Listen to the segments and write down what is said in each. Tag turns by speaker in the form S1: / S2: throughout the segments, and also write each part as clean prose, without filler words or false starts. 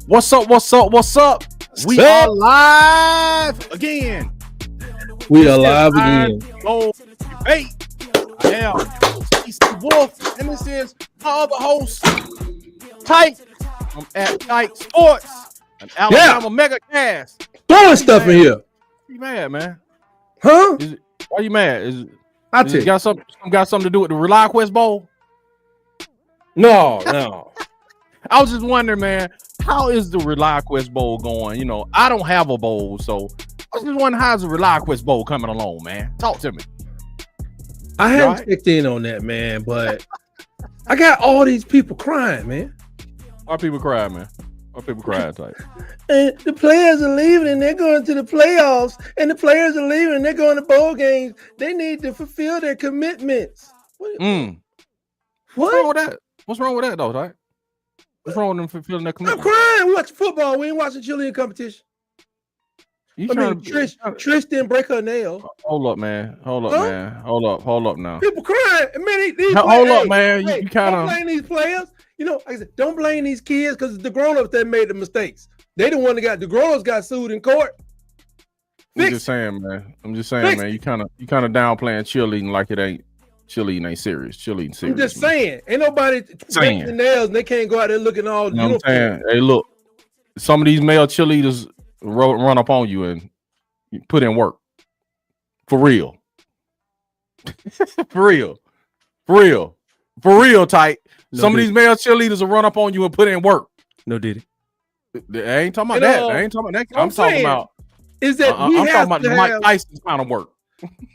S1: What's up? What's up? What's up? We are live again.
S2: We are live again.
S1: Oh, hey, I am CC Wolf, and this is my other host, Tyke. I'm at Tyke Sports, an Alabama mega cast.
S2: Throwing stuff in here.
S1: You mad, man?
S2: Huh?
S1: Why you mad? Is
S2: it
S1: got something to do with the ReliQuest Bowl?
S2: No.
S1: I was just wondering, man, how is the ReliQuest Bowl going? You know, I don't have a bowl, so I was just wondering, how's the ReliQuest Bowl coming along, man? Talk to me.
S2: I haven't checked in on that, man, but I got all these people crying, man.
S1: Why people crying, man? Why people crying, Type?
S2: And the players are leaving and they're going to the playoffs, and the players are leaving and they're going to bowl games. They need to fulfill their commitments. What?
S1: What's wrong with that? What's wrong with that, though, Type? What's wrong with them fulfilling their commitment?
S2: I'm crying. We watch football. We ain't watching cheerleading competition. Trish didn't break her nail.
S1: Hold up, man. Hold up now.
S2: People crying. Man,
S1: hold up, man. You kind of
S2: don't blame these players. You know, like I said, don't blame these kids because it's the grown-ups that made the mistakes. They the one that got the grown-ups got sued in court.
S1: I'm just saying, man. You kind of downplaying cheerleading like it ain't. Cheerleading ain't serious. Cheerleading serious.
S2: I'm just saying. Ain't nobody breaking the nails and they can't go out there looking all.
S1: You know what I'm saying? Hey, look, some of these male cheerleaders run up on you and put in work. For real. For real, Type.
S2: No,
S1: some of these male cheerleaders will run up on you and put in work.
S2: No, did it?
S1: I ain't talking about that. I ain't talking about that. I'm talking about the Mike Tyson kind of work.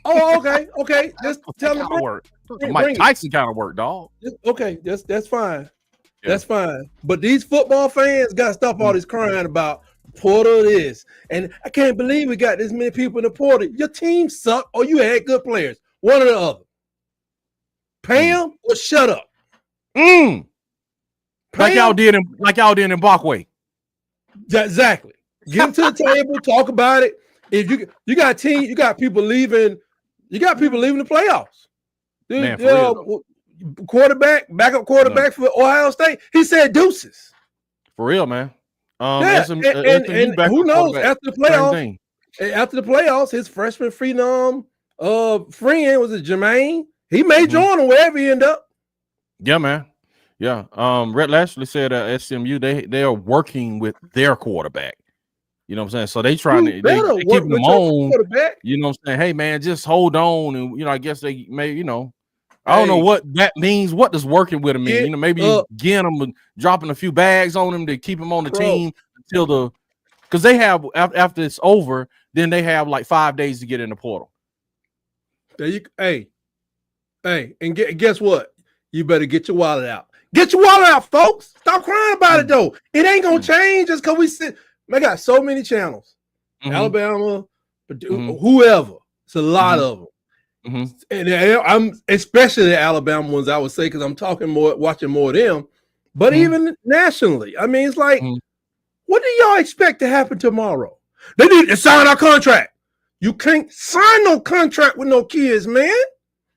S2: Oh, okay. Just tell them
S1: work. Mike Tyson kind of work, dog.
S2: Okay, that's fine. Yeah. That's fine. But these football fans got to stop all this crying about Porter this. And I can't believe we got this many people in the portal. Your team sucked or you had good players. One or the other. Pay them or shut up.
S1: Like y'all did in Barkway.
S2: Exactly. Get them to the table, talk about it. If you got people leaving, the playoffs.
S1: Man,
S2: Backup quarterback for Ohio State. He said deuces.
S1: For real, man.
S2: And who knows after the playoffs, his freshman friend was it Jermaine? He may join him wherever he end up.
S1: Yeah, man. Yeah. Rhett Lashley said at SMU they are working with their quarterback. You know what I'm saying? So they trying to keep them on. You know what I'm saying? Hey man, just hold on, and I guess they may, I don't know what that means. What does working with him mean? Maybe getting them dropping a few bags on him to keep him on the team until because they have after it's over, then they have like 5 days to get in the portal.
S2: Hey, and guess what? You better get your wallet out. Get your wallet out, folks. Stop crying about it though. It ain't gonna change just because we sit. I got so many channels. Alabama, whoever. It's a lot of them. And I'm especially the Alabama ones, I would say, because I'm watching more of them. But even nationally, I mean, it's like, what do y'all expect to happen tomorrow? They need to sign our contract. You can't sign no contract with no kids, man.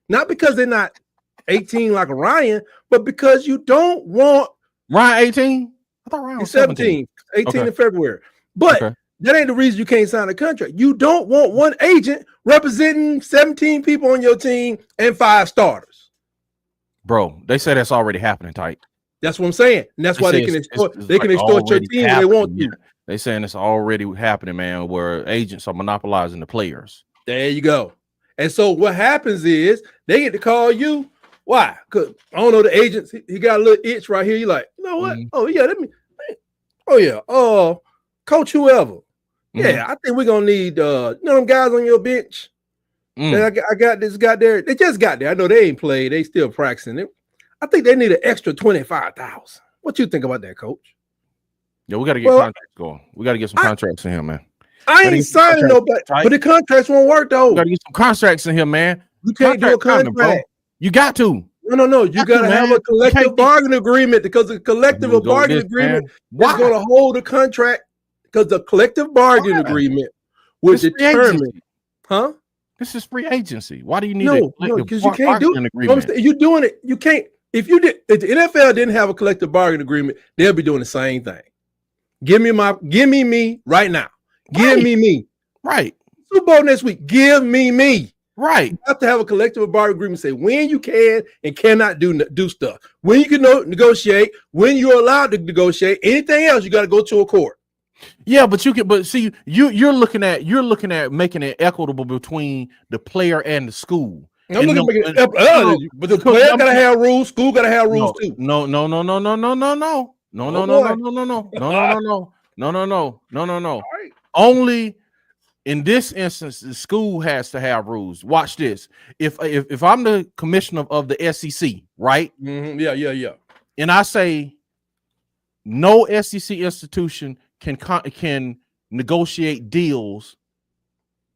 S2: Not because they're not 18 like Ryan, but because you don't want
S1: Ryan 18. I thought Ryan was 17.
S2: 18 in February. But that ain't the reason you can't sign a contract. You don't want one agent representing 17 people on your team and 5 starters.
S1: Bro, they say that's already happening, Type.
S2: That's what I'm saying. And that's why they can extort your team if they want to.
S1: They saying it's already happening, man, where agents are monopolizing the players.
S2: There you go. And so what happens is they get to call you. Why? Because I don't know, the agents, he got a little itch right here. You like, you know what? Oh, yeah, coach whoever. Yeah, I think we're gonna need them guys on your bench. I got this guy there. They just got there. I know they ain't played, they still practicing it. I think they need an extra 25,000. What you think about that, coach?
S1: Yeah, we gotta get contracts going. We gotta get some contracts in here, man.
S2: I ain't signing nobody, but the contracts won't work though.
S1: We gotta get some contracts in here, man.
S2: You can't do a contract, bro.
S1: You got to.
S2: No. You got to have a collective bargaining agreement because the collective bargaining agreement is going to hold the contract because the collective bargaining agreement will determine. Huh?
S1: This is free agency. Why do you need
S2: no? Because you can't do it. You're doing it. You can't. If the NFL didn't have a collective bargaining agreement, they'll be doing the same thing. Give me me right now. Give me.
S1: Right.
S2: Super Bowl next week. Give me.
S1: Right.
S2: You have to have a collective bargaining agreement. Say when you can and cannot do stuff. When you can negotiate. When you're allowed to negotiate. Anything else, you got to go to a court.
S1: Yeah, but you can. But see, you're looking at making it equitable between the player and the school.
S2: I'm looking at but the player gotta have rules. School gotta have rules too.
S1: No. Right. Only in this instance, the school has to have rules. Watch this. If I'm the commissioner of the SEC, right?
S2: Mm-hmm. Yeah.
S1: And I say no SEC institution can negotiate deals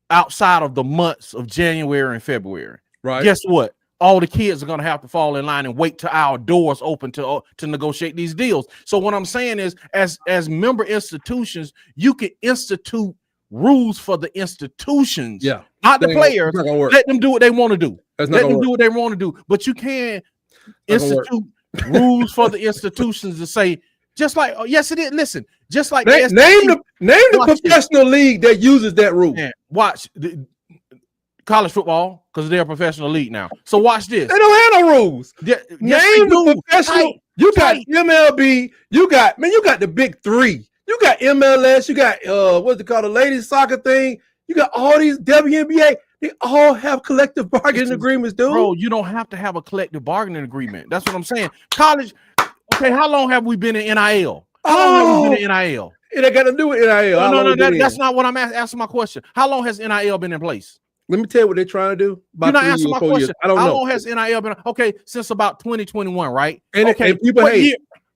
S1: outside of the months of January and February.
S2: Right.
S1: Guess what? All the kids are going to have to fall in line and wait till our doors open to negotiate these deals. So what I'm saying is, as member institutions, you can institute rules for the institutions, not the players. Let them do what they want to do. Let them do what they want to do. But you can institute rules for the institutions to say, just like, yes, it is. Listen, just like
S2: name the professional league that uses that rule.
S1: Man, watch college football because they're a professional league now. So watch this.
S2: They don't have no rules. Name the professional. You got MLB. You got the big three. You got MLS. You got what's it called, the ladies soccer thing. You got all these WNBA. They all have collective bargaining agreements, dude.
S1: Bro, you don't have to have a collective bargaining agreement. That's what I'm saying. College. Okay, how long have we been in NIL? How long have we been in NIL?
S2: It ain't got to do with NIL.
S1: No, that's not what I'm asking my question. How long has NIL been in place?
S2: Let me tell you what they're trying to do.
S1: You're not answering my question. I don't know. How long has NIL been? Okay, since about 2021, right?
S2: And people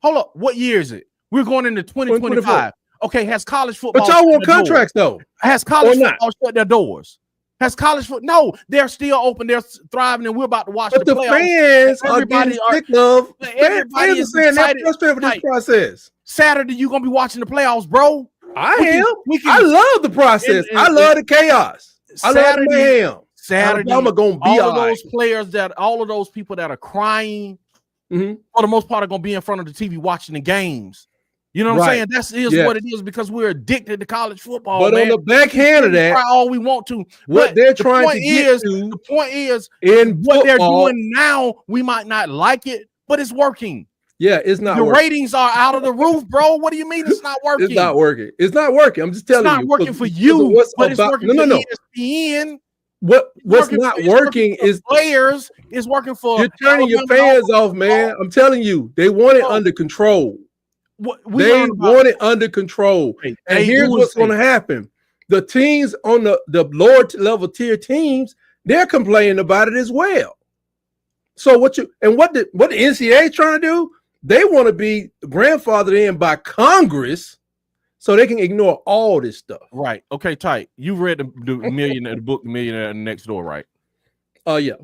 S1: hold up. What year is it? We're going into 2025. Okay, has college football?
S2: But y'all want contracts though.
S1: Has college football shut their doors? Has college football? No, they're still open. They're thriving, and we're about to watch the playoffs.
S2: Fans are getting sick of. Everybody is saying they're frustrated with this process.
S1: Saturday, you're gonna be watching the playoffs, bro.
S2: I love the process. I love the chaos.
S1: Saturday,
S2: Alabama gonna be
S1: all of those players all of those people that are crying, for the most part, are gonna be in front of the TV watching the games. You know what I'm saying? That what it is, because we're addicted to college football.
S2: But on the backhand of that,
S1: try all we want to.
S2: What they're trying to get to,
S1: the point is,
S2: in
S1: what they're doing now, we might not like it, but it's working.
S2: Yeah, it's not.
S1: The ratings are out of the roof, bro. What do you mean it's not working?
S2: It's not working. It's not working. I'm just telling you.
S1: It's not working for you, but it's working for ESPN.
S2: What's not working is
S1: players. It's working for.
S2: You're turning your fans off, man. I'm telling you, they want it under control. They want it under control. And here's what's going to happen. The teams on the lower level tier teams, they're complaining about it as well. So what the NCAA is trying to do, they want to be grandfathered in by Congress so they can ignore all this stuff.
S1: Right. Okay, tight. You read the book, The Millionaire Next Door, right?
S2: Yeah.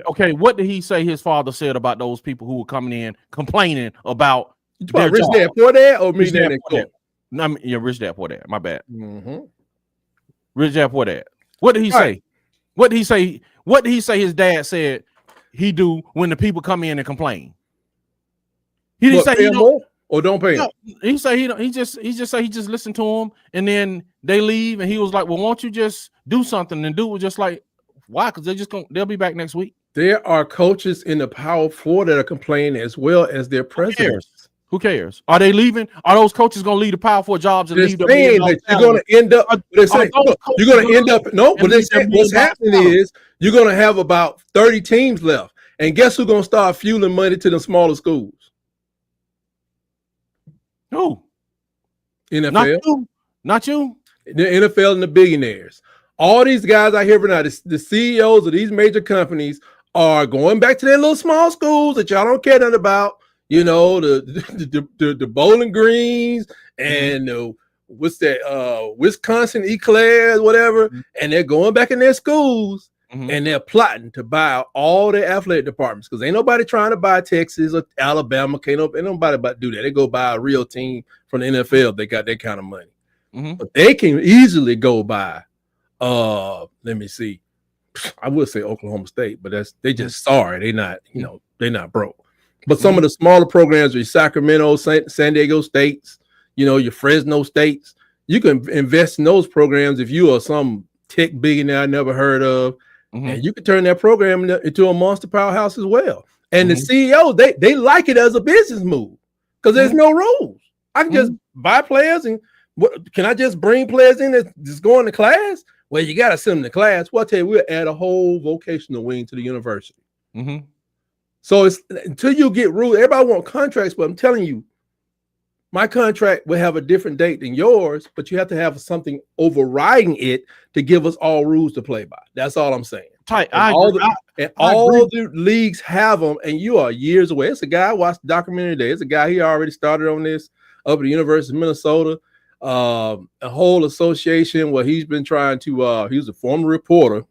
S1: Okay, what did he say his father said about those people who were coming in complaining about
S2: Rich Dad Poor Dad or Millionaire Next Door?
S1: Rich Dad Poor Dad. My bad. Rich Dad Poor Dad. What did he say? What did he say? What did he say his dad said he do when the people come in and complain? He didn't say he don't
S2: or don't pay him.
S1: No, he say he just listened to him, and then they leave, and he was like, "Well, won't you just do something?" And dude was just like, "Why?" Because they'll be back next week.
S2: There are coaches in the Power Four that are complaining as well as their presidents.
S1: Who cares? Are they leaving? Are those coaches going to leave the Power Four jobs and leave the
S2: that you're going to end up? They say you're going to end up. No, but they say what's happening is you're going to have about 30 teams left, and guess who's going to start fueling money to the smaller schools?
S1: Who?
S2: NFL.
S1: Not you.
S2: The NFL and the billionaires. All these guys out here now, the CEOs of these major companies are going back to their little small schools that y'all don't care nothing about. You know, the Bowling Greens and what's that? Wisconsin Eclairs, whatever. And they're going back in their schools and they're plotting to buy all their athletic departments because ain't nobody trying to buy Texas or Alabama. Ain't nobody about to do that. They go buy a real team from the NFL. They got that kind of money, but they can easily go buy. Let me see. I would say Oklahoma State, but they just sorry. They not, they're not broke. But some of the smaller programs are Sacramento, San Diego States, your Fresno states. You can invest in those programs if you are some tech billionaire I never heard of, and you can turn that program into a monster powerhouse as well. And the CEOs, they like it as a business move because there's no rules. I can just buy players, and can I just bring players in that just going to class? Well, you got to send them to class. Well, I tell you, we'll add a whole vocational wing to the university. So it's until you get rules. Everybody wants contracts, but I'm telling you, my contract will have a different date than yours, but you have to have something overriding it to give us all rules to play by. That's all I'm saying. All the leagues have them, and you are years away. It's a guy I watched the documentary today. It's a guy, he already started on this up at the University of Minnesota, a whole association where he's been trying to, he was a former reporter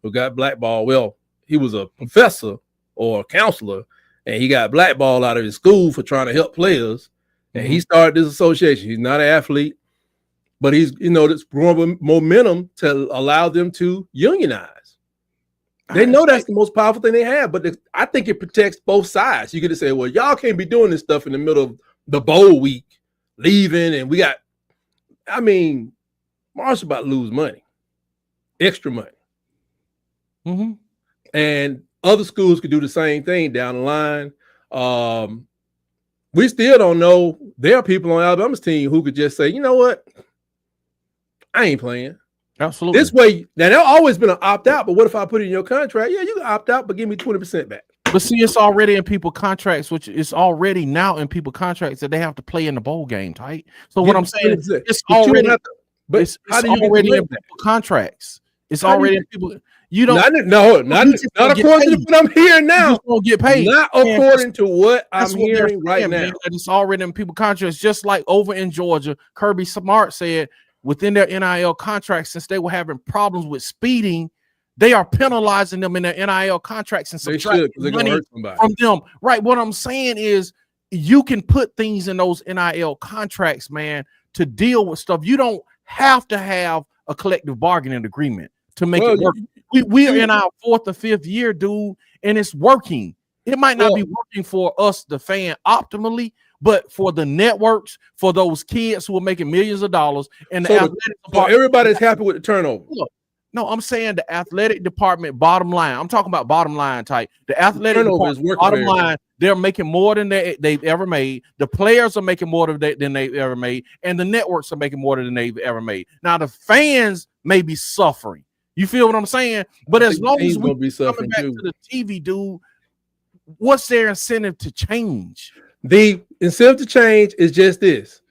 S2: who got blackballed. Well, he was a professor or a counselor, and he got blackballed out of his school for trying to help players. And he started this association. He's not an athlete, but he's, this growing momentum to allow them to unionize. They know that's the most powerful thing they have, but I think it protects both sides. You get to say, well, y'all can't be doing this stuff in the middle of the bowl week, leaving, and Marshall about to lose money, extra money. And other schools could do the same thing down the line. We still don't know. There are people on Alabama's team who could just say, you know what? I ain't playing.
S1: Absolutely.
S2: This way, now there's always been an opt-out, but what if I put it in your contract? Yeah, you can opt out, but give me 20% back.
S1: But see, it's already in people's contracts, which is already now in people's contracts that they have to play in the bowl game, tight. So what I'm saying is it's already in people's contracts. It's already in people. You don't
S2: not according to what I'm hearing now.
S1: You just won't get paid.
S2: Not according to what I'm hearing right now.
S1: Man, it's already in people's contracts. Just like over in Georgia, Kirby Smart said within their NIL contracts, since they were having problems with speeding, they are penalizing them in their NIL contracts and subtracting money from them. Right. What I'm saying is you can put things in those NIL contracts, man, to deal with stuff. You don't have to have a collective bargaining agreement to make it work. We're in our 4th or 5th year, dude, and it's working. It might not be working for us, the fan, optimally, but for the networks, for those kids who are making millions of dollars, and
S2: so everybody's happy with the turnover.
S1: No, I'm saying the athletic department, bottom line. I'm talking about bottom line type. The athletic department, bottom line, they're making more than they've ever made. The players are making more than they've ever made, and the networks are making more than they've ever made. Now the fans may be suffering. You feel what I'm saying? But as long as we coming back to the TV, dude, what's their incentive to change?
S2: The incentive to change is just this.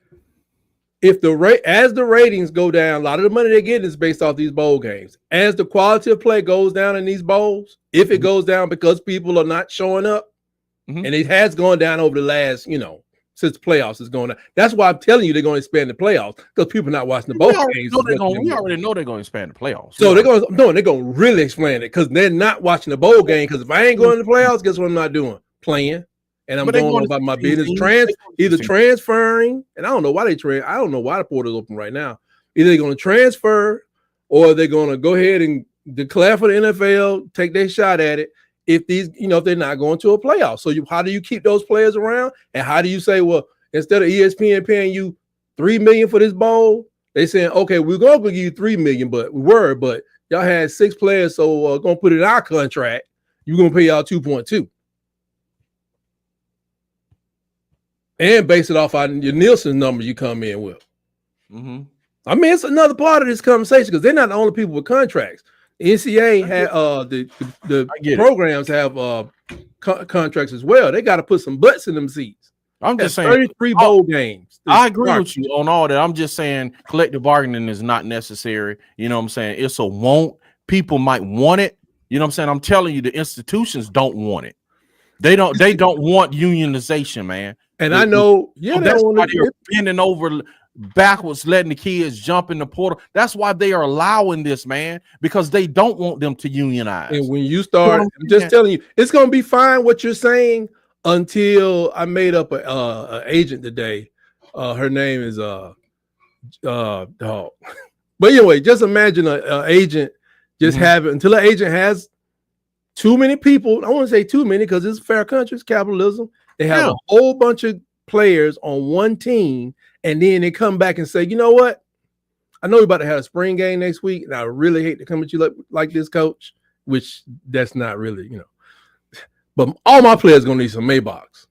S2: If as the ratings go down, a lot of the money they get is based off these bowl games. As the quality of play goes down in these bowls, if it goes down because people are not showing up, and it has gone down over the last, since the playoffs is going down. That's why I'm telling you they're going to expand the playoffs because people are not watching the bowl games.
S1: We already know they're going to expand the playoffs.
S2: So they're going to really expand it because they're not watching the bowl game. Because if I ain't going to the playoffs, guess what I'm not doing? Playing. And I'm going about my business. Either transferring, and I don't know why they trade. I don't know why the portal's open right now. Either they're going to transfer or they're going to go ahead and declare for the NFL, take their shot at it. If if they're not going to a playoff. So how do you keep those players around? And how do you say, well, instead of ESPN paying you $3 million for this bowl, they saying, okay, we're going to give you $3 million, but y'all had 6 players, so we're going to put it in our contract. You're going to pay y'all 2.2. And base it off on your Nielsen numbers you come in with. I mean, it's another part of this conversation because they're not the only people with contracts. NCAA had the programs have contracts as well. They got to put some butts in them seats.
S1: I'm just saying
S2: 33 bowl games.
S1: I agree with you on all that. I'm just saying collective bargaining is not necessary. You know what I'm saying? It's a want. People might want it. You know what I'm saying? I'm telling you, the institutions don't want it. They don't want unionization, man.
S2: And I know,
S1: that's why they're bending over backwards, letting the kids jump in the portal. That's why they are allowing this, man, because they don't want them to unionize.
S2: And when you start, I'm just telling you, it's going to be fine what you're saying until I made up an agent today. Her name is dog. But anyway, just imagine an agent just having until an agent has too many people. I want to say too many because it's a fair country, it's capitalism. They have a whole bunch of players on one team, and then they come back and say, you know what? I know we're about to have a spring game next week, and I really hate to come at you like this, coach, which that's not really, but all my players going to need some Maybachs.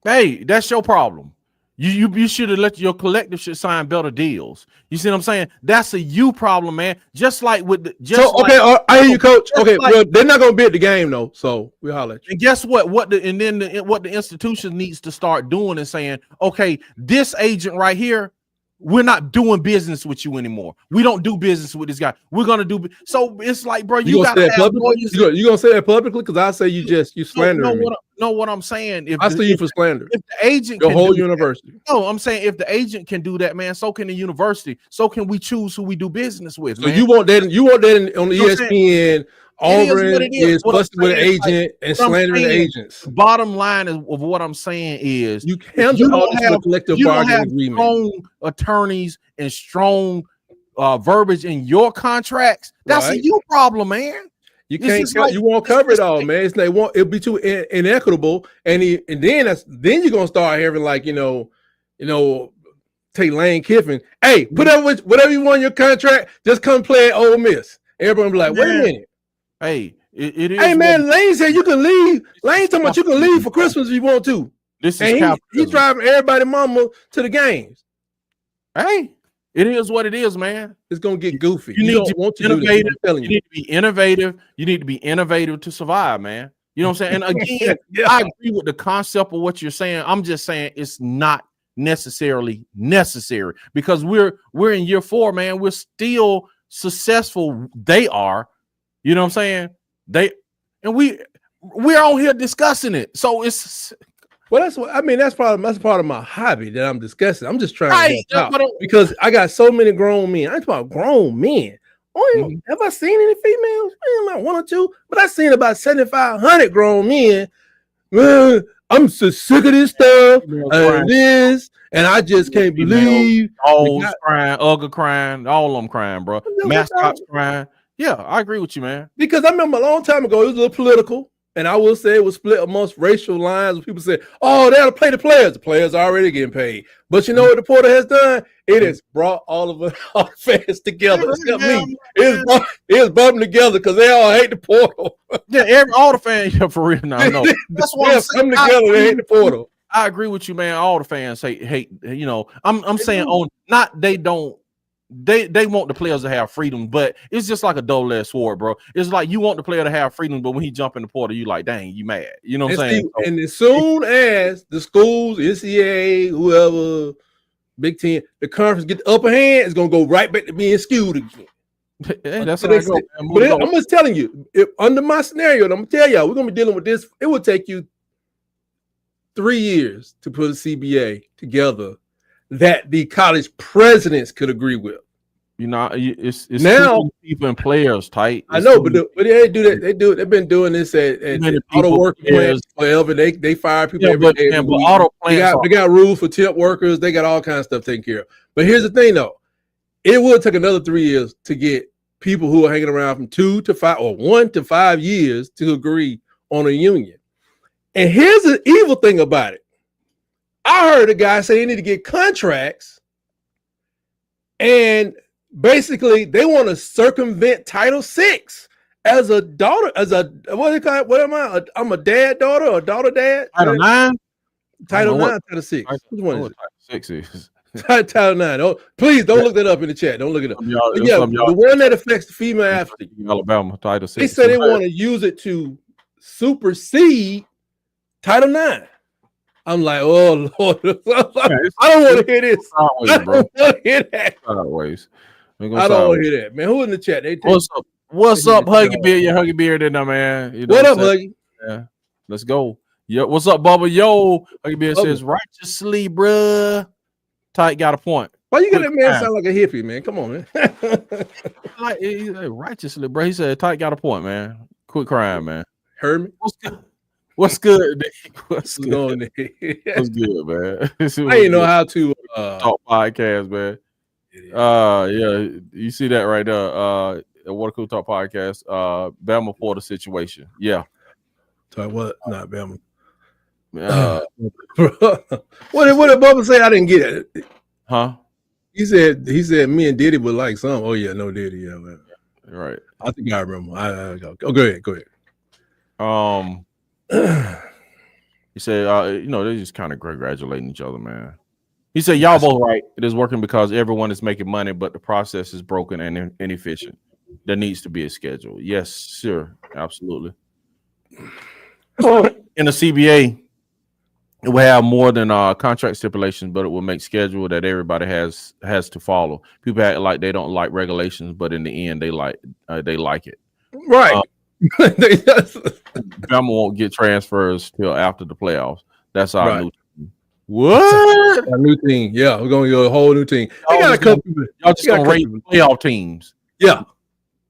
S1: Hey, that's your problem. You should have let your collective should sign better deals. You see what I'm saying? That's a you problem, man. Just like with the
S2: I hear you, coach. Okay, well, they're not gonna be at the game though, so we'll holler at you.
S1: And guess what? What the institution needs to start doing is saying, okay, this agent right here, we're not doing business with you anymore. We don't do business with this guy. We're gonna do so. It's like, bro, you gotta have lawyers.
S2: You gonna say that publicly? Because I say you slandering me.
S1: No, what I'm saying,
S2: I see you for slander.
S1: If the agent,
S2: the whole university.
S1: No, I'm saying if the agent can do that, man, so can the university. So can we choose who we do business with.
S2: So man. You want that on the ESPN? Auburn is busted with an agent and slandering agents.
S1: Bottom line of what I'm saying is
S2: you don't have collective bargaining agreement.
S1: Strong attorneys and strong verbiage in your contracts. That's a you problem, man.
S2: You can't. You won't cover it all, man. It'll be too inequitable, and then you're gonna start having like take Lane Kiffin. Hey, put up with whatever you want in your contract. Just come play at Ole Miss. Everybody be like, wait a minute.
S1: Hey, it is.
S2: Hey, man, Lane said you can leave. Lane talking about you can leave for Christmas if you want to.
S1: This is
S2: he's driving everybody mama to the games.
S1: Hey. It is what it is, man.
S2: It's gonna get goofy.
S1: You need to be innovative. You need to be innovative to survive, man. You know what I'm saying? And again, I agree with the concept of what you're saying. I'm just saying it's not necessarily necessary because we're in year 4, man. We're still successful. They are. You know what I'm saying? We're on here discussing it. So it's.
S2: Well, that's part of my hobby that I'm discussing. I'm just trying to help out because I got so many grown men. I'm talking about grown men. Have I seen any females? About 1 or 2, but I've seen about 7,500 grown men. I'm so sick of this stuff and I just can't believe
S1: all crying, Ugga crying, all of them crying, bro. Mascots crying. Yeah, I agree with you, man.
S2: Because I remember a long time ago, it was a little political. And I will say it was split amongst racial lines. People say, oh, they'll pay the players. The players are already getting paid. But you know what the portal has done? It has brought all of our fans together. Except me. It's brought them together because they all hate the portal.
S1: Yeah, all the fans, for real now. No. That's what I'm saying.
S2: Come together, they hate the portal.
S1: I agree with you, man. All the fans hate, I'm saying they want the players to have freedom, but it's just like a double-edged sword, bro. It's like you want the player to have freedom, but when he jump in the portal, you like, dang, you mad. You know what I'm saying?
S2: And as soon as the schools, NCAA, whoever, Big Ten, the conference get the upper hand, it's gonna go right back to being skewed again.
S1: Yeah, that's what I go.
S2: But I'm just telling you, under my scenario, and I'm gonna tell y'all, we're gonna be dealing with this. It would take you 3 years to put a CBA together that the college presidents could agree with.
S1: It's now people and players tight.
S2: I know, but they do that. They've been doing this at auto worker plants forever. They fire people every day.
S1: But auto plants
S2: they got rules for tip workers. They got all kinds of stuff taken care of. But here's the thing, though, it will take another 3 years to get people who are hanging around from 2 to 5 or 1 to 5 years to agree on a union. And here's the evil thing about it. I heard a guy say they need to get contracts, and basically they want to circumvent Title VI as a daughter, what do they call it? What am I? I'm a dad, daughter, or daughter, dad?
S1: Title IX?
S2: Title IX, Title VI. Which one is it?
S1: Title 6 is.
S2: Title IX. Oh, please don't look that up in the chat. Don't look it up. The one that affects the female athlete.
S1: Alabama, Title 6.
S2: They say they want to use it to supersede Title IX. I'm like, oh Lord, I don't want to hear this. I don't want to hear that.
S1: Sideways.
S2: I don't want to hear that, man. Who in the chat?
S1: What's up, Huggy Beard? Your Huggy Beard in there, man. You know
S2: what up, Huggy?
S1: Yeah, let's go. Yo, what's up, Bubba? Yo, Huggy Beard says righteously, bruh. Tight got a point.
S2: Why you get that man sound like a hippie, man? Come on, man.
S1: like righteously, bro. He said Tight got a point, man. Quit crying, man.
S2: Heard me?
S1: What's good?
S2: What's good,
S1: man?
S2: I didn't know how to
S1: talk podcast, man. Yeah, you see that right there. What a Cool Talk podcast. Bama Porter situation. Yeah.
S2: Talk what? Not Bama. What did Bubba say? I didn't get it.
S1: Huh?
S2: He said me and Diddy would like some. Oh yeah, no Diddy. Yeah, man.
S1: Right.
S2: I think I remember. Go ahead.
S1: He said, they're just kind of congratulating each other, man. He said, y'all both right. It is working because everyone is making money, but the process is broken and inefficient. There needs to be a schedule. Yes, sure. Absolutely. In the CBA, it will have more than contract stipulations, but it will make schedule that everybody has to follow. People act like they don't like regulations, but in the end, they like it.
S2: Right.
S1: Bama won't get transfers till after the playoffs. That's our new team. What?
S2: A new team. Yeah, we're gonna go a whole new team. They got a couple.
S1: Y'all just gonna rate playoff teams.
S2: Yeah.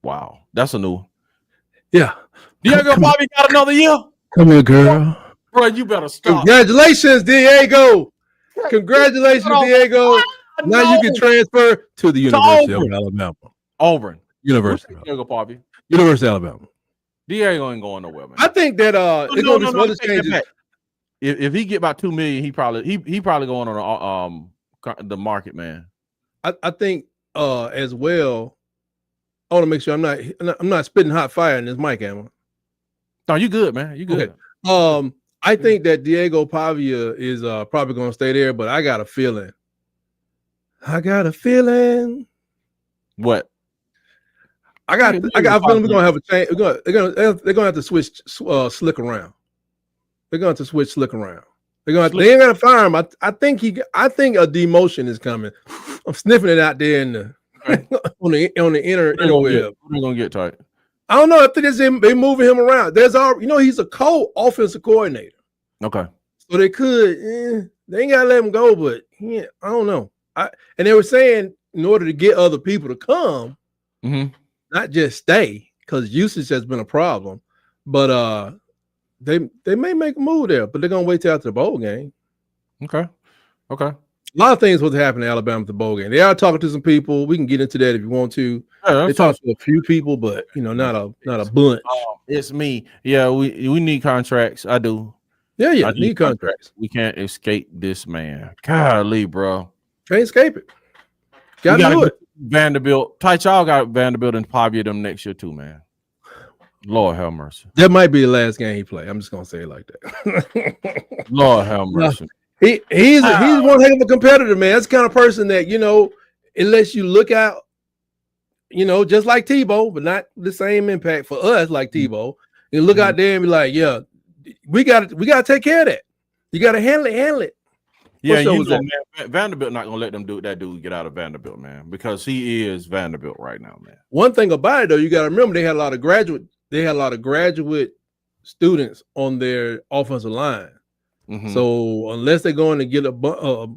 S1: Wow, that's a new.
S2: Yeah.
S1: Diego Bobby got another year.
S2: Come here, girl.
S1: Bro, you better stop.
S2: Congratulations, Diego. Congratulations, Diego. Now you can transfer to the University of Alabama.
S1: Auburn.
S2: University.
S1: Diego Bobby.
S2: University of Alabama.
S1: Diego ain't going nowhere, man.
S2: I think that it's gonna be some other changes.
S1: If he get about $2 million, he probably going on the market, man.
S2: I think as well. I want to make sure I'm not spitting hot fire in this mic, am I?
S1: No, you good, man. You good.
S2: Okay. I think that Diego Pavia is probably going to stay there, but I got a feeling.
S1: What?
S2: I got a feeling we're going to have a change. They're going to have to switch Slick around. They're going to have to switch Slick around. They ain't going to fire him. I think a demotion is coming. I'm sniffing it out there in the on the interweb.
S1: What are going to get tight?
S2: I don't know. I think they moving him around. He's a co-offensive coordinator.
S1: Okay.
S2: So they could, they ain't gotta let him go, but I don't know. And they were saying in order to get other people to come, not just stay, because usage has been a problem. But they may make a move there, but they're gonna wait till after the bowl game.
S1: Okay.
S2: A lot of things will happen in Alabama at the bowl game. They are talking to some people. We can get into that if you want to. They talk to a few people, but not a bunch.
S1: It's me. Yeah, we need contracts. I do.
S2: Yeah, I need contracts.
S1: We can't escape this man. Golly, bro.
S2: Can't escape it. Gotta do it.
S1: Vanderbilt. Tight, y'all got Vanderbilt and Pavia them next year too, man. Lord have mercy.
S2: That might be the last game he play. I'm just gonna say it like that.
S1: Lord have mercy.
S2: He's one heck of a competitor, man. That's the kind of person that, it lets you look out, just like Tebow, but not the same impact for us like Tebow. You look out there and be like, yeah, we gotta take care of that. You gotta handle it.
S1: Yeah, man, Vanderbilt not gonna let that dude get out of Vanderbilt, man, because he is Vanderbilt right now, man.
S2: One thing about it though, you gotta remember they had a lot of graduate students on their offensive line. So unless they're going to get more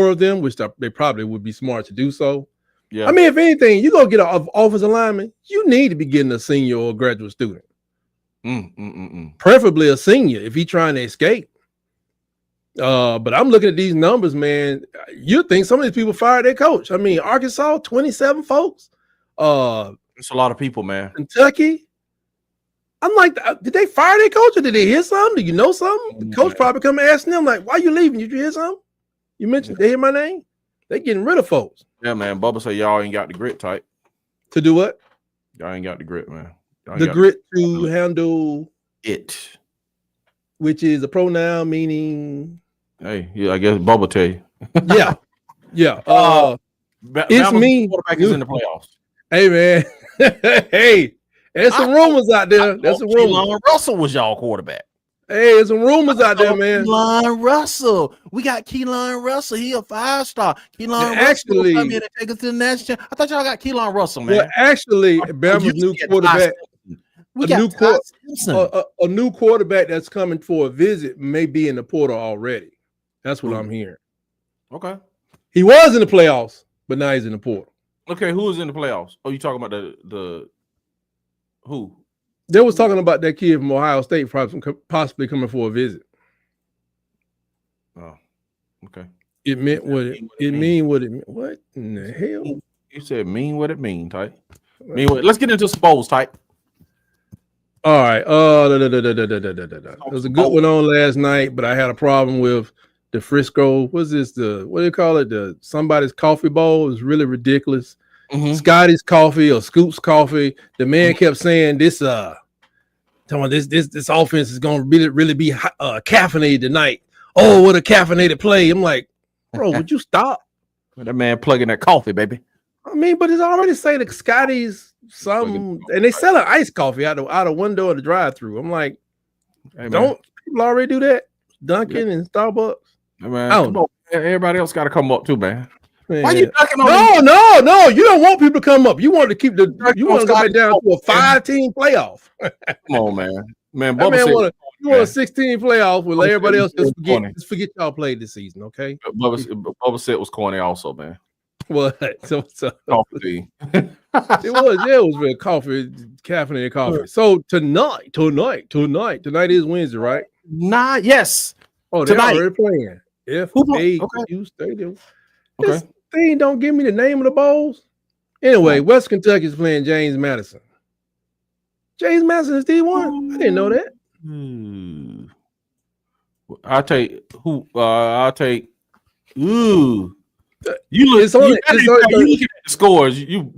S2: of them, which they probably would be smart to do so. Yeah. I mean, if anything, you go get an offensive lineman, you need to be getting a senior or a graduate student. Preferably a senior if he's trying to escape. But I'm looking at these numbers, man. You think some of these people fired their coach? I mean, Arkansas, 27 folks.
S1: It's a lot of people, man.
S2: Kentucky. I'm like, did they fire their coach or did they hear something? Do you know something? The coach probably come asking them, like, why you leaving? Did you hear something? You mentioned they hear my name? They getting rid of folks.
S1: Yeah, man. Bubba say y'all ain't got the grit type.
S2: To do what?
S1: Y'all ain't got the grit, man.
S2: The grit to handle
S1: it.
S2: Which is a pronoun meaning.
S1: Hey, yeah, I guess Bubba tell you.
S2: Yeah.
S1: It's me. Quarterback is in the playoffs.
S2: Hey, man. Hey. There's some rumors out there. There's some rumors.
S1: Keelan Russell was y'all quarterback.
S2: Hey, there's some rumors out there, man.
S1: Keelan Russell. We got Keelan Russell. He a 5-star. Keelan Russell
S2: actually
S1: come here to take us to the national. I thought y'all got Keelan Russell, man.
S2: Well, actually, Bama's new quarterback. A new quarterback that's coming for a visit may be in the portal already. That's what I'm hearing.
S1: Okay.
S2: He was in the playoffs, but now he's in the portal.
S1: Okay, who is in the playoffs? Oh, you talking about the who?
S2: They was talking about that kid from Ohio State possibly coming for a visit.
S1: Oh, okay.
S2: It meant what it mean. What it mean? What in the hell?
S1: You said mean what it mean, type. Let's get into some bowls, type.
S2: All right. There was a good one on last night, but I had a problem with the Frisco. What's this? What do you call it? The somebody's coffee bowl is really ridiculous. Scotty's coffee or Scoop's coffee. The man kept saying this. This offense is going to really be caffeinated tonight. Oh, what a caffeinated play! I'm like, bro, would you stop?
S1: That man plugging that coffee, baby.
S2: I mean, but it's already saying that Scotty's some, and they sell an iced coffee out the window of the drive-thru. I'm like, hey, don't people already do that? Dunkin' and Starbucks.
S1: Hey, man, come on. Everybody else got to come up too, man.
S2: Why you ducking on? No. You don't want people to come up. You want to keep you want to go back down to a 5-team playoff.
S1: Come on, man.
S2: You want a 16 playoff with everybody else just forget y'all played this season, okay?
S1: Bubba said it was corny also, man.
S2: What?
S1: So
S2: coffee. it was real caffeinated coffee. So tonight is Wednesday, right?
S1: Yes.
S2: Oh, they're already playing. FAU Stadium.
S1: Okay.
S2: This thing don't give me the name of the bowls. Anyway, West Kentucky is playing James Madison. James Madison is D1. I didn't know that.
S1: I'll take who? I'll take. Ooh. You look at the scores. You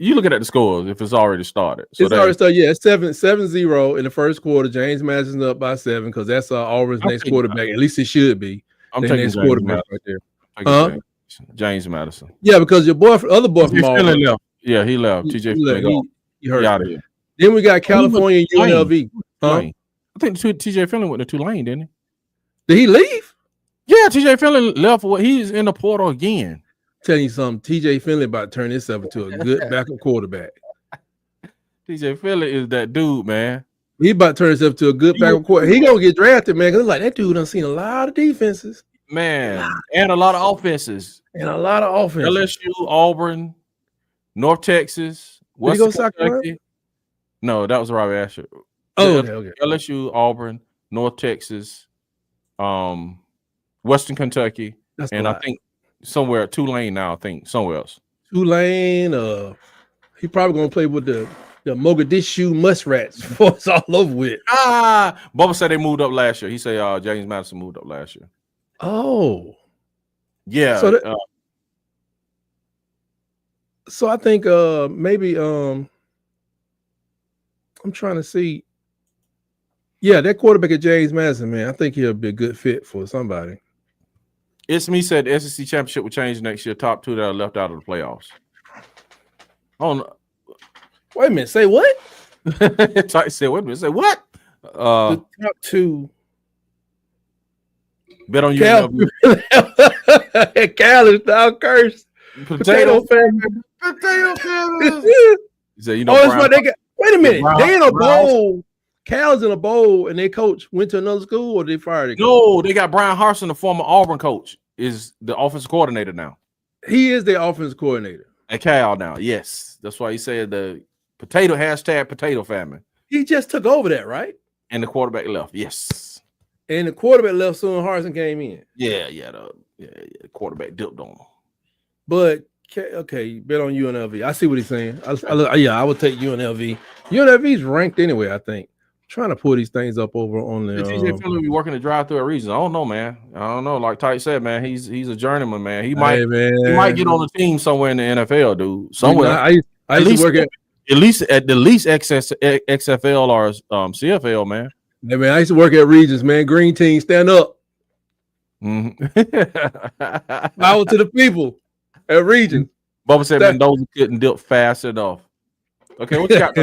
S1: looking at the scores if it's already started. So
S2: it's already started. Yeah, it's 7-0 in the first quarter. James Madison's up by 7 because that's Auburn's next quarterback. At least it should be.
S1: I'm taking
S2: next quarterback right there.
S1: James Madison.
S2: Yeah, because your other boy from Auburn
S1: left. Yeah, he left. TJ
S2: he hurt.
S1: Out of here.
S2: Then we got California UNLV.
S1: I think TJ Finley went to Tulane, didn't he?
S2: Did he leave?
S1: Yeah, TJ Finley left. He's in the portal again.
S2: Telling you something, TJ Finley about to turn himself into a good backup quarterback.
S1: TJ Finley is that dude, man.
S2: He about to turn himself to a good backup quarterback. He gonna get drafted, man. Because like that dude done seen a lot of defenses,
S1: man, and a lot of offenses, LSU, Auburn, North Texas, Western Kentucky. No, that was Robbie Asher.
S2: Okay.
S1: LSU, Auburn, North Texas, Western Kentucky, and I think somewhere Tulane now. I think somewhere else.
S2: Tulane. He probably gonna play with the Mogadishu Muskrats before it's all over with.
S1: Bubba said they moved up last year. He said James Madison moved up last year.
S2: Oh,
S1: yeah.
S2: So I think maybe I'm trying to see. Yeah, that quarterback at James Madison, man, I think he'll be a good fit for somebody.
S1: It's me said the SEC championship will change next year. Top 2 that are left out of the playoffs. Oh no.
S2: Wait a minute, say what?
S1: Tight said, wait a minute, say what?
S2: The top 2.
S1: Bet on you.
S2: Cal is now cursed.
S1: Potato family. He said,
S2: it's what they got. Wait a minute, they in a bowl. Cal's in a bowl, and their coach went to another school, or they fired him?
S1: No, they got Brian Harsin, the former Auburn coach, is the offensive coordinator now.
S2: He is the offensive coordinator
S1: at Cal now. Yes, that's why he said the potato famine.
S2: He just took over that, right?
S1: And the quarterback left. Yes.
S2: And the quarterback left soon. Harsin came in.
S1: Yeah. The quarterback dipped on him.
S2: But okay, bet on UNLV. I see what he's saying. I would take UNLV. UNLV's ranked anyway, I think. Trying to pull these things up over on the
S1: TJ Finley be working to drive through a region. I don't know, man. I don't know. Like Ty said, man, he's a journeyman, man. He might get on the team somewhere in the NFL, dude. Somewhere.
S2: I used to work at
S1: least XFL or CFL, man.
S2: Hey, man, I used to work at Regions, man. Green team, stand up.
S1: Power
S2: to the people at Regions.
S1: Bubba said Mendoza couldn't dip fast enough. Okay, what you got?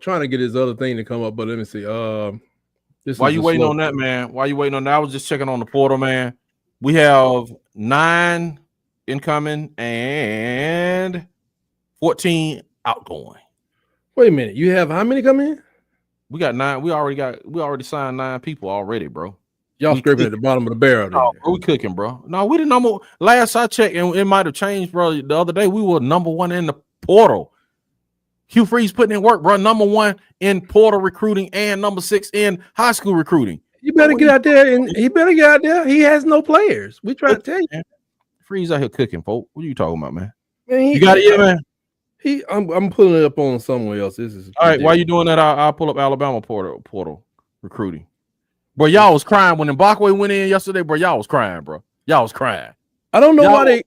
S2: Trying to get his other thing to come up, but let me see.
S1: Why you waiting on that, man? Why you waiting on that? I was just checking on the portal, man. We have 9 incoming and 14 outgoing.
S2: Wait a minute, you have how many coming in?
S1: We got 9. We already signed 9 people already, bro.
S2: Y'all scraping at the bottom of the barrel.
S1: Oh, bro, we cooking, bro. No, we the number. Last I checked, and it might have changed, bro. The other day, we were number 1 in the portal. Hugh Freeze putting in work, bro. Number 1 in portal recruiting and number 6 in high school recruiting.
S2: You better get out there, and he better get out there. He has no players. We try to tell you.
S1: Freeze out here cooking, folks. What are you talking about, man?
S2: Man,
S1: you got it, yeah, man.
S2: I'm pulling it up on somewhere else. This is
S1: all right. While you doing that, I'll pull up Alabama portal recruiting. Bro, y'all was crying when Mbakwe went in yesterday. Bro, y'all was crying, bro. Y'all was crying.
S2: I don't know why they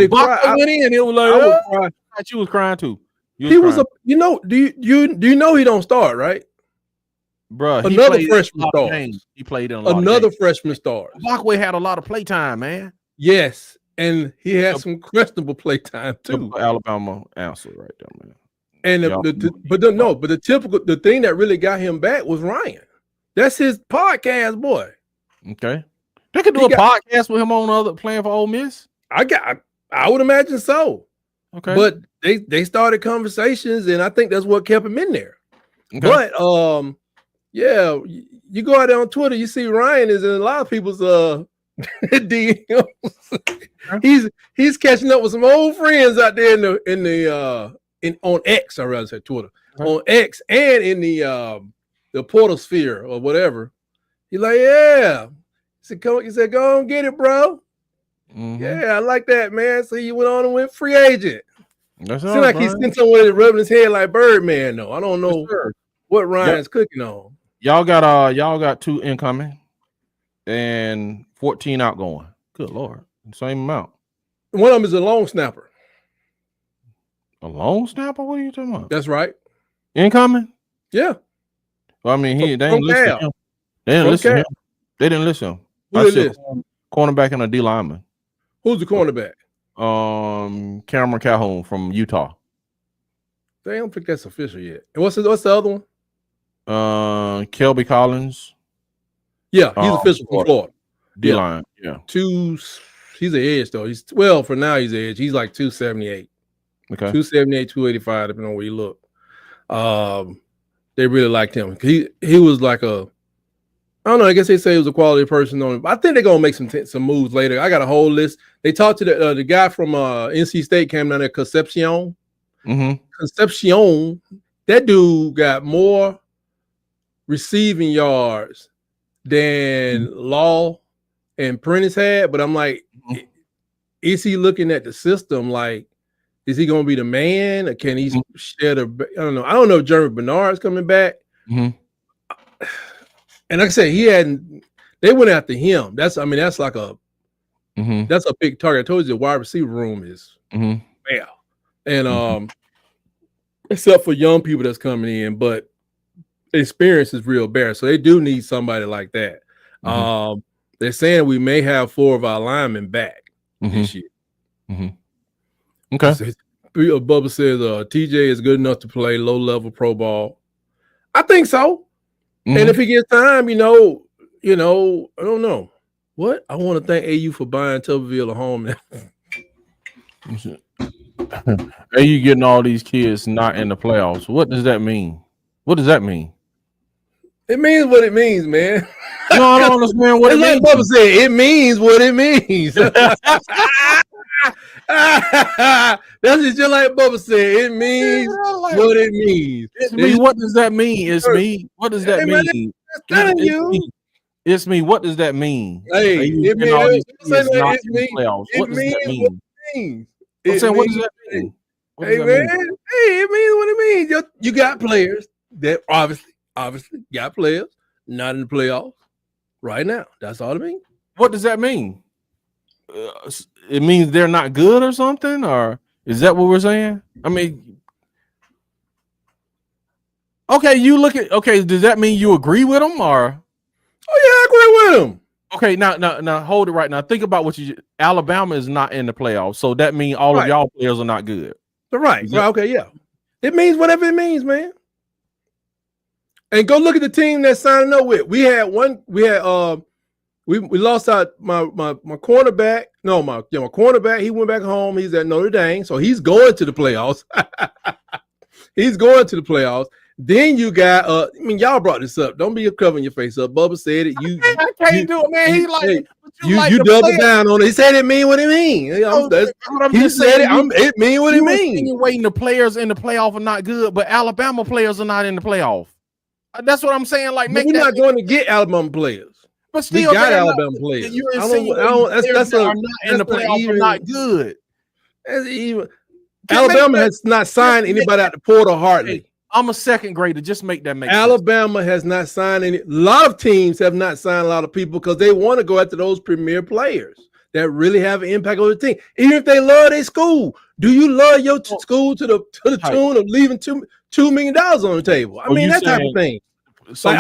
S2: cried.
S1: Went in. It was like, I was crying. You was crying too.
S2: He was a, you know. Do you know he don't start, right?
S1: Bro,
S2: another freshman star.
S1: He played in
S2: another freshman star.
S1: Mbakwe had a lot of playtime, man.
S2: Yes, and he had some questionable playtime too.
S1: Alabama answer right there, man.
S2: And the thing that really got him back was Ryan. That's his podcast, boy.
S1: Okay, they could do a podcast with him on playing for Ole Miss.
S2: I would imagine so.
S1: Okay,
S2: but they started conversations, and I think that's what kept him in there. Okay. But yeah, you go out there on Twitter, you see Ryan is in a lot of people's DMs. he's catching up with some old friends out there on X, I rather say Twitter, on X, and in the portal sphere or whatever. He's like, yeah. He said, go on, get it, bro. Mm-hmm. Yeah, I like that, man. So you went on and went free agent. Seems like he's sitting somewhere rubbing his head like Birdman, though. I don't know what Ryan's cooking on.
S1: Y'all got 2 incoming and 14 outgoing. Good Lord. Same amount.
S2: One of them is a long snapper.
S1: A long snapper? What are you talking about?
S2: That's right.
S1: Incoming?
S2: Yeah.
S1: Well, I mean, they didn't listen to him. They didn't listen to him. They didn't listen to him.
S2: Who is this?
S1: Cornerback and a D lineman.
S2: Who's the cornerback?
S1: Cameron Calhoun from Utah.
S2: They don't think that's official yet. And what's the other one?
S1: Kelby Collins.
S2: Yeah, he's official from Florida.
S1: D line. Yeah.
S2: He's an edge though. For now he's an edge. He's like 278.
S1: Okay.
S2: 278, 285, depending on where you look. They really liked him. He was like I don't know. I guess they say he was a quality person on it. But I think they're gonna make some moves later. I got a whole list. They talked to the guy from NC State came down there, Concepcion.
S1: Mm-hmm.
S2: Concepcion. That dude got more receiving yards than Law and Prentice had. But I'm like, is he looking at the system like? Is he going to be the man, or can he share the? I don't know. I don't know if Jeremy Bernard's coming back.
S1: Mm-hmm.
S2: And like I said, they went after him. That's like that's a big target. I told you the wide receiver room is bare. And except for young people that's coming in, but experience is real bare. So they do need somebody like that. Mm-hmm. They're saying we may have 4 of our linemen back this year.
S1: Mm-hmm. Okay.
S2: Bubba says TJ is good enough to play low-level pro ball. I think so. Mm-hmm. And if he gets time, I don't know. What? I want to thank AU for buying Tuberville a home now.
S1: AU getting all these kids not in the playoffs. What does that mean? What does that mean?
S2: It means what it means, man.
S1: No, I don't understand what it means.
S2: Like Bubba said, it means what it means. That's just like Bubba said. It means what it means.
S1: It's me. What does that mean? It's me. What does that mean? It's me. What does that mean?
S2: Hey, it means what does that mean? I'm saying, what does that mean? Hey, man. Hey, it means what it means. You got players that obviously got players not in the playoffs right now. That's all it means.
S1: What does that mean? It means they're not good or something, or is that what we're saying? I mean, okay, does that mean you agree with them, or?
S2: Oh yeah, I agree with them.
S1: Okay, now hold it right now. Think about Alabama is not in the playoffs, so that means all of y'all players are not good.
S2: Right. Okay, yeah. It means whatever it means, man. And go look at the team that's signing up with. We lost my cornerback. No, my cornerback. He went back home. He's at Notre Dame, so he's going to the playoffs. He's going to the playoffs. Then you got y'all brought this up. Don't be covering your face up. Bubba said it.
S1: I can't do it, man.
S2: You double down on it. He said it mean what it mean. He said it mean what it mean.
S1: Waiting the players in the playoff are not good, but Alabama players are not in the playoff. That's what I'm saying. Like,
S2: we're not going to get Alabama players.
S1: But still,
S2: we got Alabama players.
S1: You're that's not in the playoff are not good.
S2: That's even. Alabama has not signed anybody out the portal hardly.
S1: I'm a second grader. Just make that make sense.
S2: Alabama has not signed any. A lot of teams have not signed a lot of people because they want to go after those premier players that really have an impact on the team. Even if they love their school, do you love your school to the tune of leaving $2 million on the table? I mean, that type of thing. So like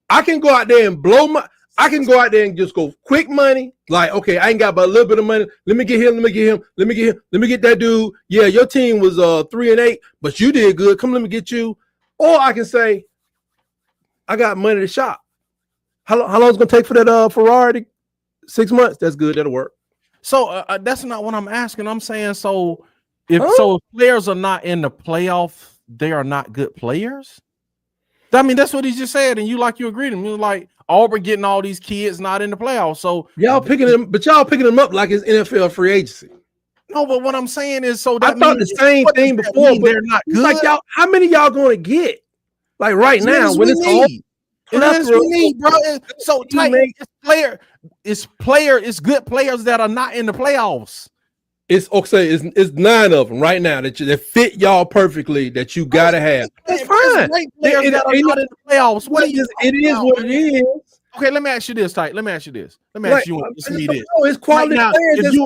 S2: I can go out there and blow my. I can go out there and just go quick money. Like, okay, I ain't got but a little bit of money. Let me get him. Let me get him. Let me get him. Let me get that dude. Yeah, your team was 3-8, but you did good. Come, let me get you. Or I can say, I got money to shop. How long is it gonna take for that Ferrari? 6 months. That's good. That'll work.
S1: So that's not what I'm asking. I'm saying so if players are not in the playoff, they are not good players. I mean, that's what he just said, and you agreed with him. You're like Auburn getting all these kids not in the playoffs. So
S2: y'all picking them up like it's NFL free agency.
S1: No, but what I'm saying is, so
S2: that I thought the same thing before, but
S1: they're not good.
S2: Like y'all, how many y'all going to get? Like right now, when it's all
S1: we need, bro. So it's good players that are not in the playoffs.
S2: It's okay. It's 9 of them right now that fit y'all perfectly. That you gotta have. That's fine.
S1: Players that are not in the playoffs.
S2: It is what it is.
S1: Okay, let me ask you this, Tyke. Let me ask you this. It's
S2: quality
S1: players.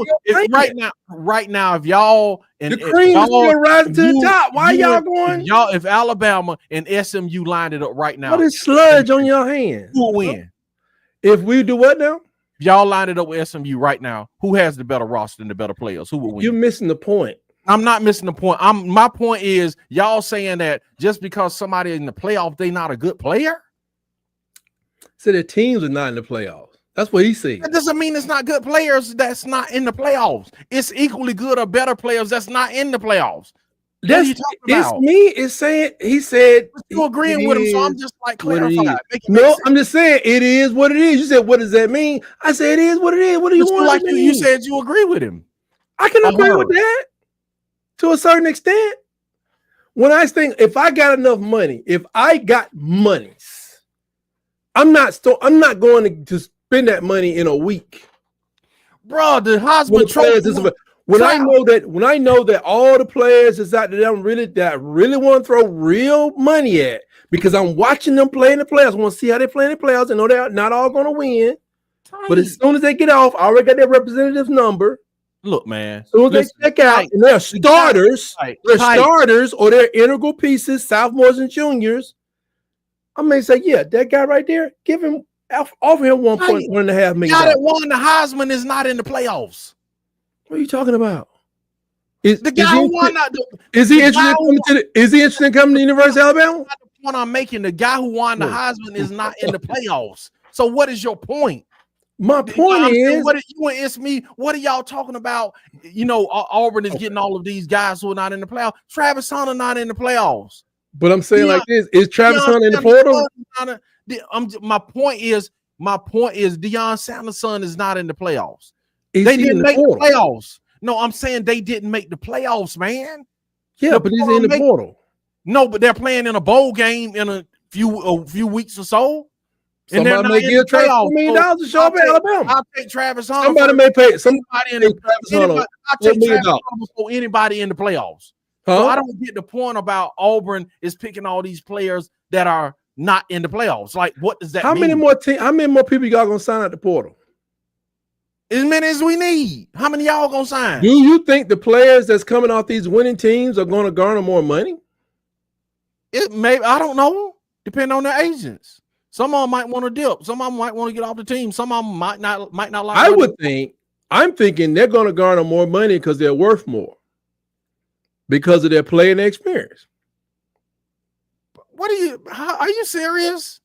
S1: Right now, if y'all and
S2: the cream is still rising to the top, why y'all going?
S1: If Alabama and SMU lined it up right now,
S2: what is sludge on your hands?
S1: Who will win?
S2: If we do what now?
S1: If y'all line it up with SMU right now, who has the better roster and the better players? Who will win?
S2: You're missing the point.
S1: I'm not missing the point. My point is y'all saying that just because somebody in the playoff, they not a good player.
S2: So the teams are not in the playoffs. That's what he said.
S1: That doesn't mean it's not good players that's not in the playoffs. It's equally good or better players that's not in the playoffs.
S2: That's it's me. It's saying he said
S1: you agreeing with him, so I'm just like clarifying.
S2: No, I'm just saying it is what it is. You said, what does that mean? I said it is what it is. What do you want?
S1: Like you said you agree with him.
S2: I can agree with that to a certain extent. When I think if I got enough money, if I got monies, I'm not going to spend that money in a week.
S1: Bro, the Heisman Trophy.
S2: When I know that all the players is out there that I really want to throw real money at, because I'm watching them play in the playoffs. I want to see how they play in the playoffs. I know they're not all going to win. But as soon as they get off, I already got their representative number.
S1: Look, man.
S2: As soon as they check out, and they're starters, or they're integral pieces, sophomores and juniors. I may say, yeah, that guy right there, offer him $1.5 million.
S1: The guy that won the Heisman is not in the playoffs.
S2: What are you talking about?
S1: Is he
S2: interested in coming to the University of Alabama?
S1: That's the point I'm making. The guy who won the Heisman is not in the playoffs. So what is your point?
S2: My point is,
S1: what you and it's me? What are y'all talking about? Auburn is getting all of these guys who are not in the playoffs. Travis Hunter not in the playoffs.
S2: But I'm saying like this: is Travis Hunter in the portal?
S1: My point is, Deion Sanders' son is not in the playoffs.
S2: They
S1: didn't make the playoffs. No, I'm saying they didn't make the playoffs, man.
S2: Yeah, but he's in the portal.
S1: No, but they're playing in a bowl game in a few weeks or so.
S2: Somebody may give Travis $2 million to show up at Alabama.
S1: I'll take Travis Hunter.
S2: Somebody may pay somebody in Travis Hunter.
S1: I'll take Travis Hunter before anybody in the playoffs. So I don't get the point about Auburn is picking all these players that are not in the playoffs. Like, what does that mean?
S2: How many more people y'all gonna sign at the portal?
S1: As many as we need. How many y'all gonna sign?
S2: Do you think the players that's coming off these winning teams are gonna garner more money?
S1: It may. I don't know. Depending on their agents. Some of them might want to dip. Some of them might want to get off the team. Some of them might not like.
S2: I'm thinking they're gonna garner more money because they're worth more. Because of their playing experience.
S1: Are you serious?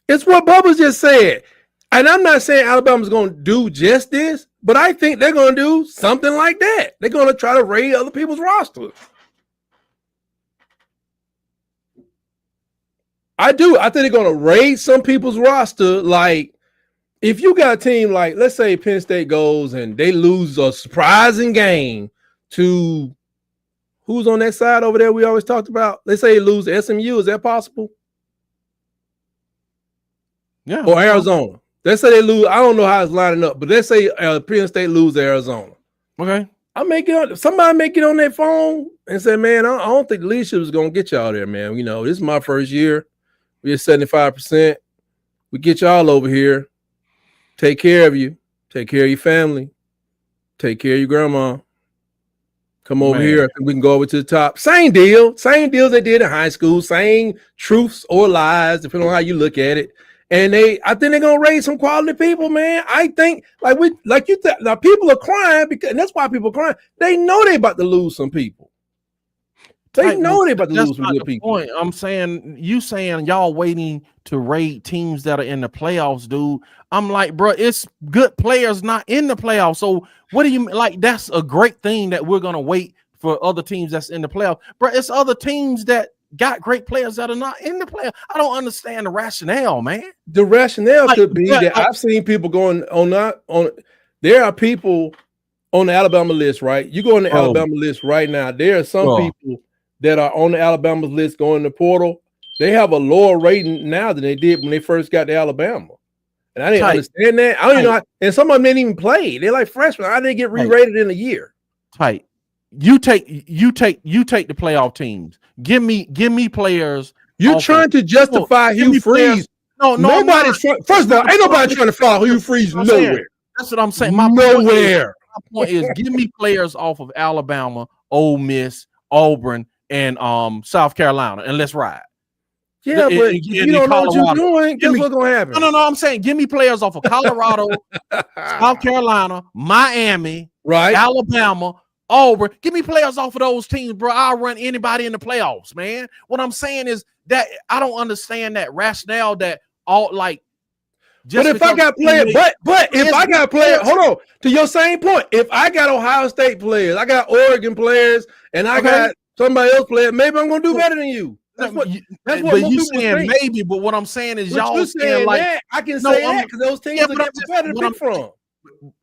S2: It's what Bubba's just said. And I'm not saying Alabama's going to do just this, but I think they're going to do something like that. They're going to try to raid other people's rosters. I do. I think they're going to raid some people's roster. Like, if you got a team like, let's say Penn State goes and they lose a surprising game to who's on that side over there we always talked about? Let's say they lose to SMU. Is that possible?
S1: Yeah.
S2: Or Arizona. Let's say they lose. I don't know how it's lining up, but let's say Penn State lose to Arizona.
S1: Okay.
S2: Somebody may get on their phone and say, man, I don't think the leadership is gonna get y'all there, man. You know, this is my first year. We're at 75%. We get y'all over here. Take care of you. Take care of your family. Take care of your grandma. Come over here. I think we can go over to the top. Same deal. Same deals they did in high school. Same truths or lies, depending on how you look at it. And I think they're gonna raise some quality people, man. I think now people are crying because, and that's why people are crying. They know they about to lose some people. They know they about to lose some good people.
S1: Point. I'm saying y'all waiting to raid teams that are in the playoffs, dude. I'm like, bro, it's good players not in the playoffs. So what do you like? That's a great thing that we're gonna wait for other teams that's in the playoffs, bro. It's other teams that got great players that are not in the playoffs. I don't understand the rationale, man.
S2: The rationale could be that I've seen people going on. There are people on the Alabama list, right? You go on the Alabama list right now. There are some people that are on the Alabama list going to the portal. They have a lower rating now than they did when they first got to Alabama. And I didn't understand that. I don't even know. And some of them didn't even play. They're like freshmen. I didn't get re-rated in a year.
S1: Tight. You take the playoff teams. Give me players.
S2: You're trying to justify Hugh Freeze. No, nobody's first of all, ain't nobody trying to follow Hugh Freeze nowhere.
S1: That's what I'm saying.
S2: My
S1: point is give me players off of Alabama, Ole Miss, Auburn, and South Carolina, and let's ride.
S2: Yeah, but if you don't know what you're doing, guess what's gonna happen?
S1: No. I'm saying give me players off of Colorado, South Carolina, Miami,
S2: right,
S1: Alabama, Auburn. Give me players off of those teams, bro. I'll run anybody in the playoffs, man. What I'm saying is that I don't understand that rationale that all like.
S2: But if I got players, but if I got players, hold on. To your same point, if I got Ohio State players, I got Oregon players, and I got somebody else players, maybe I'm gonna do better than you. That's what
S1: you saying think. Maybe, but what I'm saying is y'all
S2: saying like that, I can say that because those teams are getting better to pick from.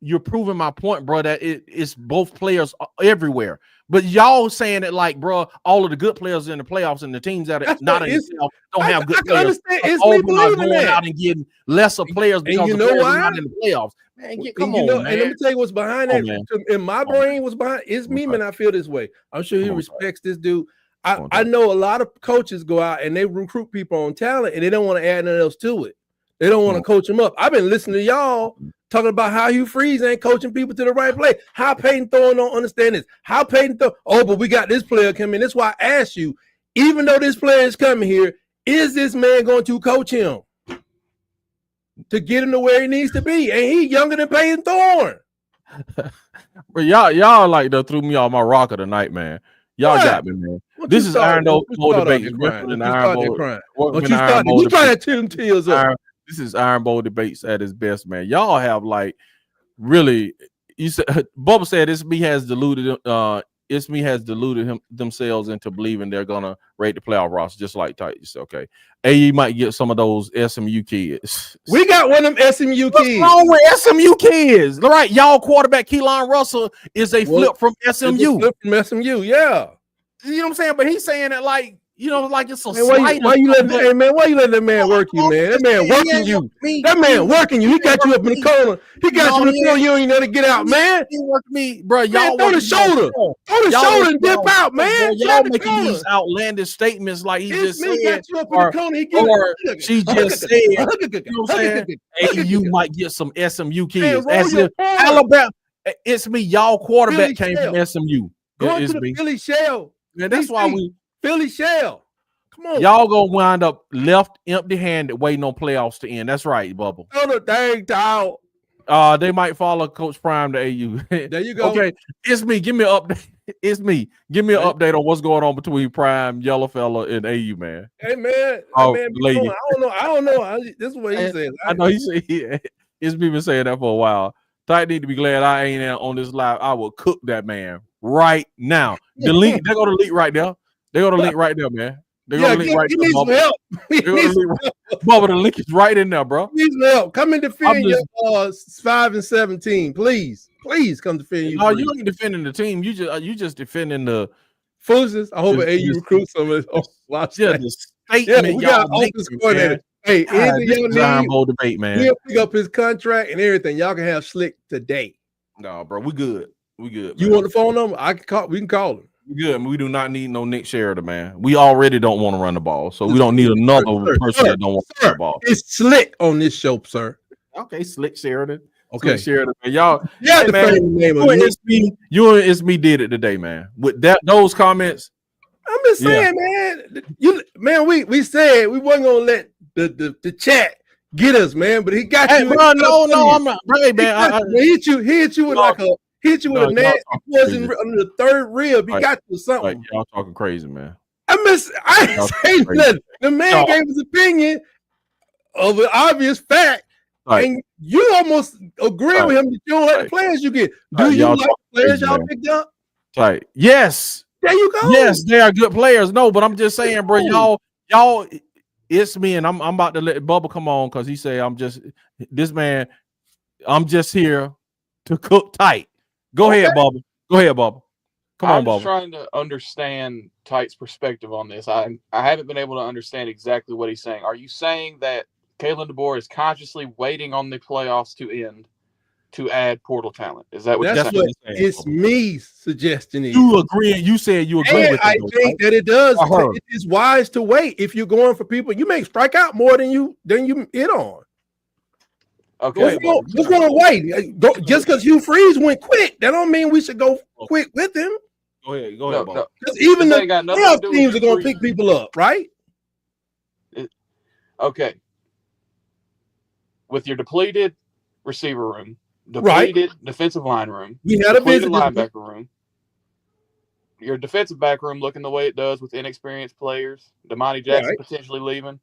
S1: You're proving my point, bro, that it's both players everywhere. But y'all saying it like, bro, all of the good players in the playoffs and the teams that are not in the playoffs don't have good players.
S2: It's me believing that.
S1: Out and getting lesser players because
S2: you know why?
S1: Not in the playoffs. Man, come on, man.
S2: And let me tell you what's behind that. In my brain, what's behind it's me, man. I feel this way. I'm sure he respects this dude. I know a lot of coaches go out and they recruit people on talent and they don't want to add nothing else to it. They don't want to coach them up. I've been listening to y'all talking about how Hugh Freeze ain't coaching people to the right place. How Peyton Thorne don't understand this. How Peyton Thorne, but we got this player coming. That's why I asked you, even though this player is coming here, is this man going to coach him to get him to where he needs to be? And he younger than Peyton Thorne.
S1: But y'all like threw me off my rocker tonight, man. Y'all got me, man. This is Iron Bowl debate. You
S2: try to turn tears up.
S1: This is Iron Bowl debates at its best, man. Y'all have like really. You said Bubba said SB has deluded. SB has deluded themselves into believing they're gonna rate the playoff roster just like Titans. Okay, AE might get some of those SMU kids.
S2: We got one of them SMU kids.
S1: What's wrong with SMU kids? All right, y'all quarterback Keelan Russell is a flip from SMU.
S2: Flip from SMU, yeah.
S1: You know what I'm saying? But he's saying it like. You know, like it's a
S2: why you letting that man work you, man? That man working you. That man working you. He got you up in the corner. He got you in the corner. You ain't know to get out, man.
S1: He worked me, bro. Y'all
S2: throw the shoulder. Throw the shoulder and dip out, man.
S1: Y'all making these outlandish statements like he just said. Or she just said, you know what I'm saying? Hey, you might get some SMU kids. As if Alabama, it's me. Y'all quarterback came from SMU.
S2: Going to the Philly shell.
S1: Man, that's why we.
S2: Philly shell. Come on.
S1: Y'all gonna wind up left empty-handed waiting on playoffs to end. That's right, Bubba.
S2: Oh, the dang towel.
S1: They might follow Coach Prime to AU.
S2: There you go.
S1: Okay, it's me. Give me an update. It's me. Give me an update on what's going on between Prime, Yellowfella, and AU, man.
S2: Hey, man.
S1: Lady.
S2: I don't know. This is what he says.
S1: I know he said it's me been saying that for a while. Tight need to be glad I ain't on this live. I will cook that man right now. The link, they go to the link right there. They go to the link right there, man. They go to the link right there. Bubba, the link is right in there, bro.
S2: Please help. Come and defend your 5-17, please. Please come defend you.
S1: No, you ain't defending the team. You just defending the
S2: foolishness. I hope AU recruits some of this.
S1: The statement.
S2: We got offense coordinator. Hey, anything y'all need,
S1: debate, man.
S2: We'll pick up his contract and everything. Y'all can have Slick today.
S1: No, bro, we good. We good.
S2: You
S1: man.
S2: want the phone number? I can call. We can call him.
S1: We good. We do not need no Nick Sheridan, man. We already don't want to run the ball, so we don't need another person that don't want to run the ball.
S2: It's slick on this show, sir.
S1: Okay, Slick Sheridan.
S2: Okay,
S1: Slick Sheridan, man. Y'all,
S2: yeah,
S1: hey, man, you and it's me did it today, man. With those comments,
S2: I'm just saying, man. We said we wasn't gonna let the chat get us, man. But he got you.
S1: Bro, no, I'm not. Right, man.
S2: He hit you with with a nasty poison under the third rib. He got you something.
S1: Y'all talking crazy, man.
S2: I ain't saying nothing. The man gave his opinion of an obvious fact, and you almost agree with him that you don't like the players you get. Do you like the players y'all picked up?
S1: Yes.
S2: There you go.
S1: Yes, they are good players. No, but I'm just saying, bro, y'all, it's me, and I'm about to let Bubba come on because he say I'm just here to cook tight. Go ahead, Bubba. Come on, Bubba.
S3: I'm trying to understand Tight's perspective on this. I haven't been able to understand exactly what he's saying. Are you saying that Kalen DeBoer is consciously waiting on the playoffs to end to add portal talent? Is that what
S2: that's
S3: you're saying?
S2: What it's me suggesting?
S1: You agree? You said you agree with
S2: I think that it does. It is wise to wait if you're going for people. You may strike out more than you hit on.
S3: Okay,
S2: just want to wait. Just because Hugh Freeze went quick, that don't mean we should go quick with him.
S1: Go ahead, Bob.
S2: Because even the playoff teams are going to pick people up, right?
S3: Okay. With your depleted receiver room, depleted defensive line room,
S2: we had a visit
S3: linebacker room. Your defensive back room looking the way it does with inexperienced players, Damani Jackson potentially leaving,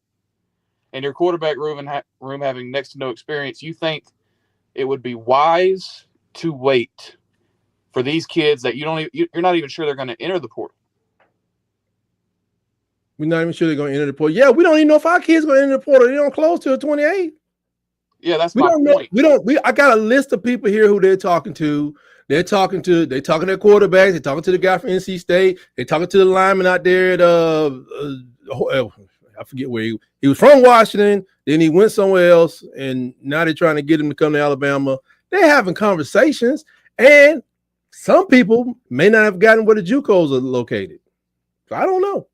S3: and your quarterback room having next to no experience. You think it would be wise to wait for these kids that you're not even sure they're going to enter the portal?
S2: We're not even sure they're going to enter the portal. Yeah, we don't even know if our kids are going to enter the portal. They don't close till 28.
S3: Yeah, that's my point.
S2: I got a list of people here who they're talking to. They're talking to their quarterbacks. They're talking to the guy from NC State. They're talking to the lineman out there at I forget where he was from, Washington. Then he went somewhere else, and now they're trying to get him to come to Alabama. They're having conversations, and some people may not have gotten where the JUCOs are located. So I don't know.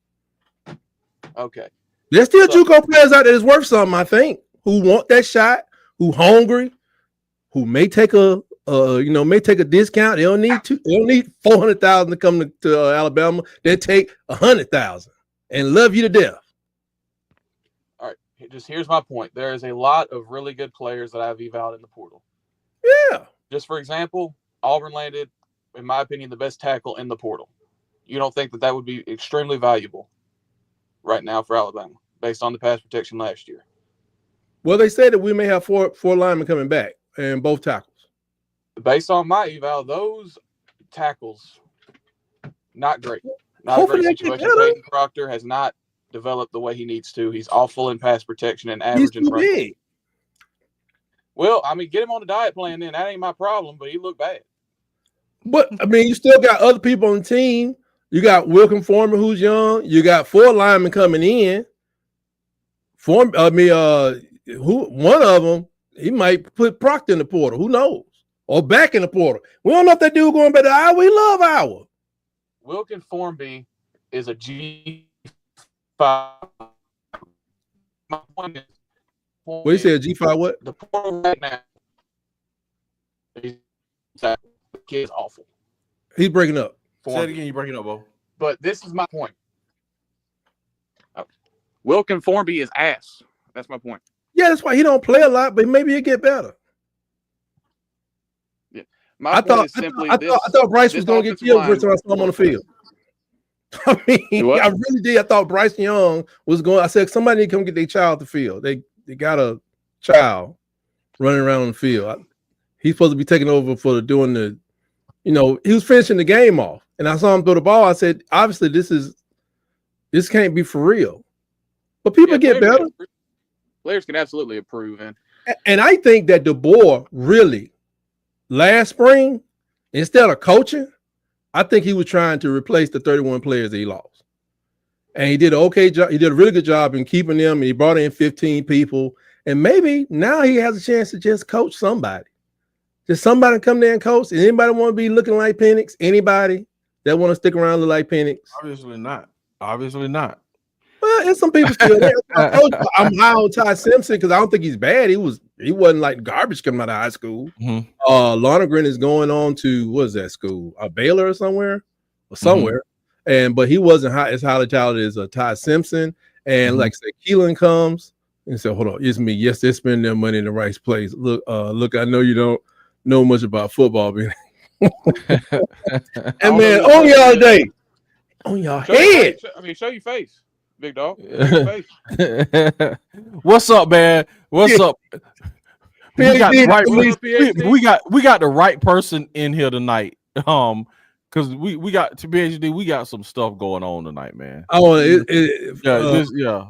S3: Okay,
S2: there's still JUCO players out there that's worth something, I think, who want that shot, who hungry, who may take a discount. They don't need 400,000 to come to Alabama. They take 100,000 and love you to death.
S3: All right, here's my point. There is a lot of really good players that I've evaluated in the portal.
S2: Yeah.
S3: Just for example, Auburn landed, in my opinion, the best tackle in the portal. You don't think that would be extremely valuable right now for Alabama based on the pass protection last year?
S2: Well, they say that we may have four linemen coming back and both tackles.
S3: Based on my eval, those tackles, not great. Not a great situation. Peyton Proctor has not developed the way he needs to. He's awful in pass protection and average in front.
S2: Big.
S3: Well, I mean, get him on the diet plan then. That ain't my problem, but he looked bad.
S2: But, I mean, you still got other people on the team. You got Wilkin Foreman, who's young. You got 4 linemen coming in. One of them, he might put Proctor in the portal. Who knows? Or back in the portal. We don't know if that dude going back to Iowa. We love Iowa.
S3: Wilkin Formby is a G5. My point is,
S2: what you say, a G5 what?
S3: The portal right now, the kid is awful.
S2: He's breaking up.
S1: Say it again, you're breaking up, Bo.
S3: But this is my point. Wilkin Formby is ass. That's my point.
S2: Yeah, that's why he don't play a lot, but maybe he'll get better.
S3: Yeah.
S2: I thought Bryce was going to get killed first time I saw him on the field. I mean, I really did. I thought Bryce Young was going. I said somebody need to come get their child to the field. They got a child running around on the field. He's supposed to be taking over for doing the, he was finishing the game off, and I saw him throw the ball. I said, obviously, this can't be for real. But people get better.
S3: Players can absolutely improve,
S2: and I think that DeBoer really last spring, instead of coaching, I think he was trying to replace the 31 players that he lost. And he did an okay job. He did a really good job in keeping them. And he brought in 15 people. And maybe now he has a chance to just coach somebody. Just somebody come there and coach. Anybody want to be looking like Penix? Anybody that want to stick around look like Penix?
S1: Obviously not.
S2: Well, and some people still there. I'm high on Ty Simpson because I don't think he's bad. He wasn't like garbage coming out of high school.
S1: Mm-hmm.
S2: Lonergan is going on to what is that school? Baylor or somewhere. But he wasn't as highly talented as Ty Simpson. And like I said, Keelan comes and said, "Hold on, it's me. Yes, they're spending their money in the right place. Look, I know you don't know much about football, man. And man, on y'all today, on y'all head.
S3: Show your face, big dog. Show your face.
S1: What's up, man? What's up? We got the right person in here tonight. Because we got to PhD, we got some stuff going on tonight, man.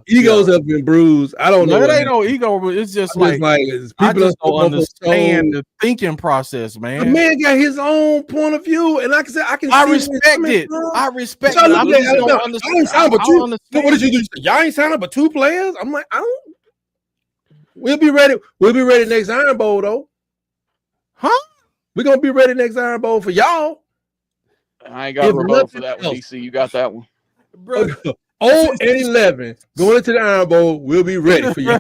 S2: Egos have been bruised. I don't know.
S1: It ain't no ego, but it's just like I just don't understand the thinking process, man.
S2: The man got his own point of view, and like I said, I respect it. I respect it. I just don't understand. What did you do? Y'all ain't signing but 2 players. I'm like, I don't. We'll be ready. We'll be ready next Iron Bowl, though.
S1: Huh?
S2: We're gonna be ready next Iron Bowl for y'all.
S3: I ain't got a rebuttal for that one, DC. You got that one.
S2: Bro. 0-11 going into the Iron Bowl. We'll be ready for you.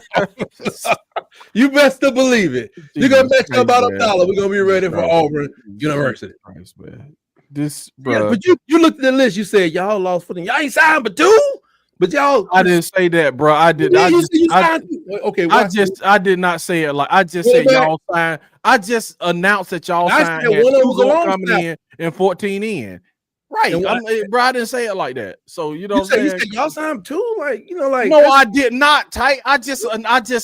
S2: You best to believe it. You're gonna bet you about $1. We're gonna be ready for Auburn University.
S1: Christ, man.
S2: But you looked at the list. You said y'all lost for them. Y'all ain't signed but 2. But y'all,
S1: I didn't say that, bro. I did. I did not say it like I just said y'all signed. I just announced that y'all signed. Coming in and 14 in. Right. Bro, I didn't say it like that. So you know what I'm saying?
S2: You said y'all signed 2,
S1: no, I did not. Tight. I just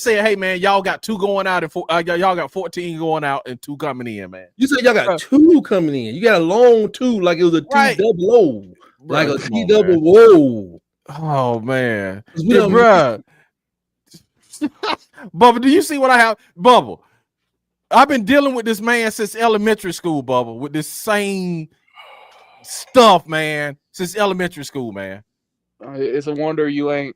S1: said, hey man, y'all got 2 going out and y'all got 14 going out and 2 coming in, man.
S2: You said y'all got 2 coming in. You got a long 2 like it was a T-double-O. Like a T-double-O.
S1: Oh man, bro. Bubba, do you see what I have? Bubba, I've been dealing with this man since elementary school, Bubba, with this same stuff, man, since elementary school, man.
S3: It's a wonder you ain't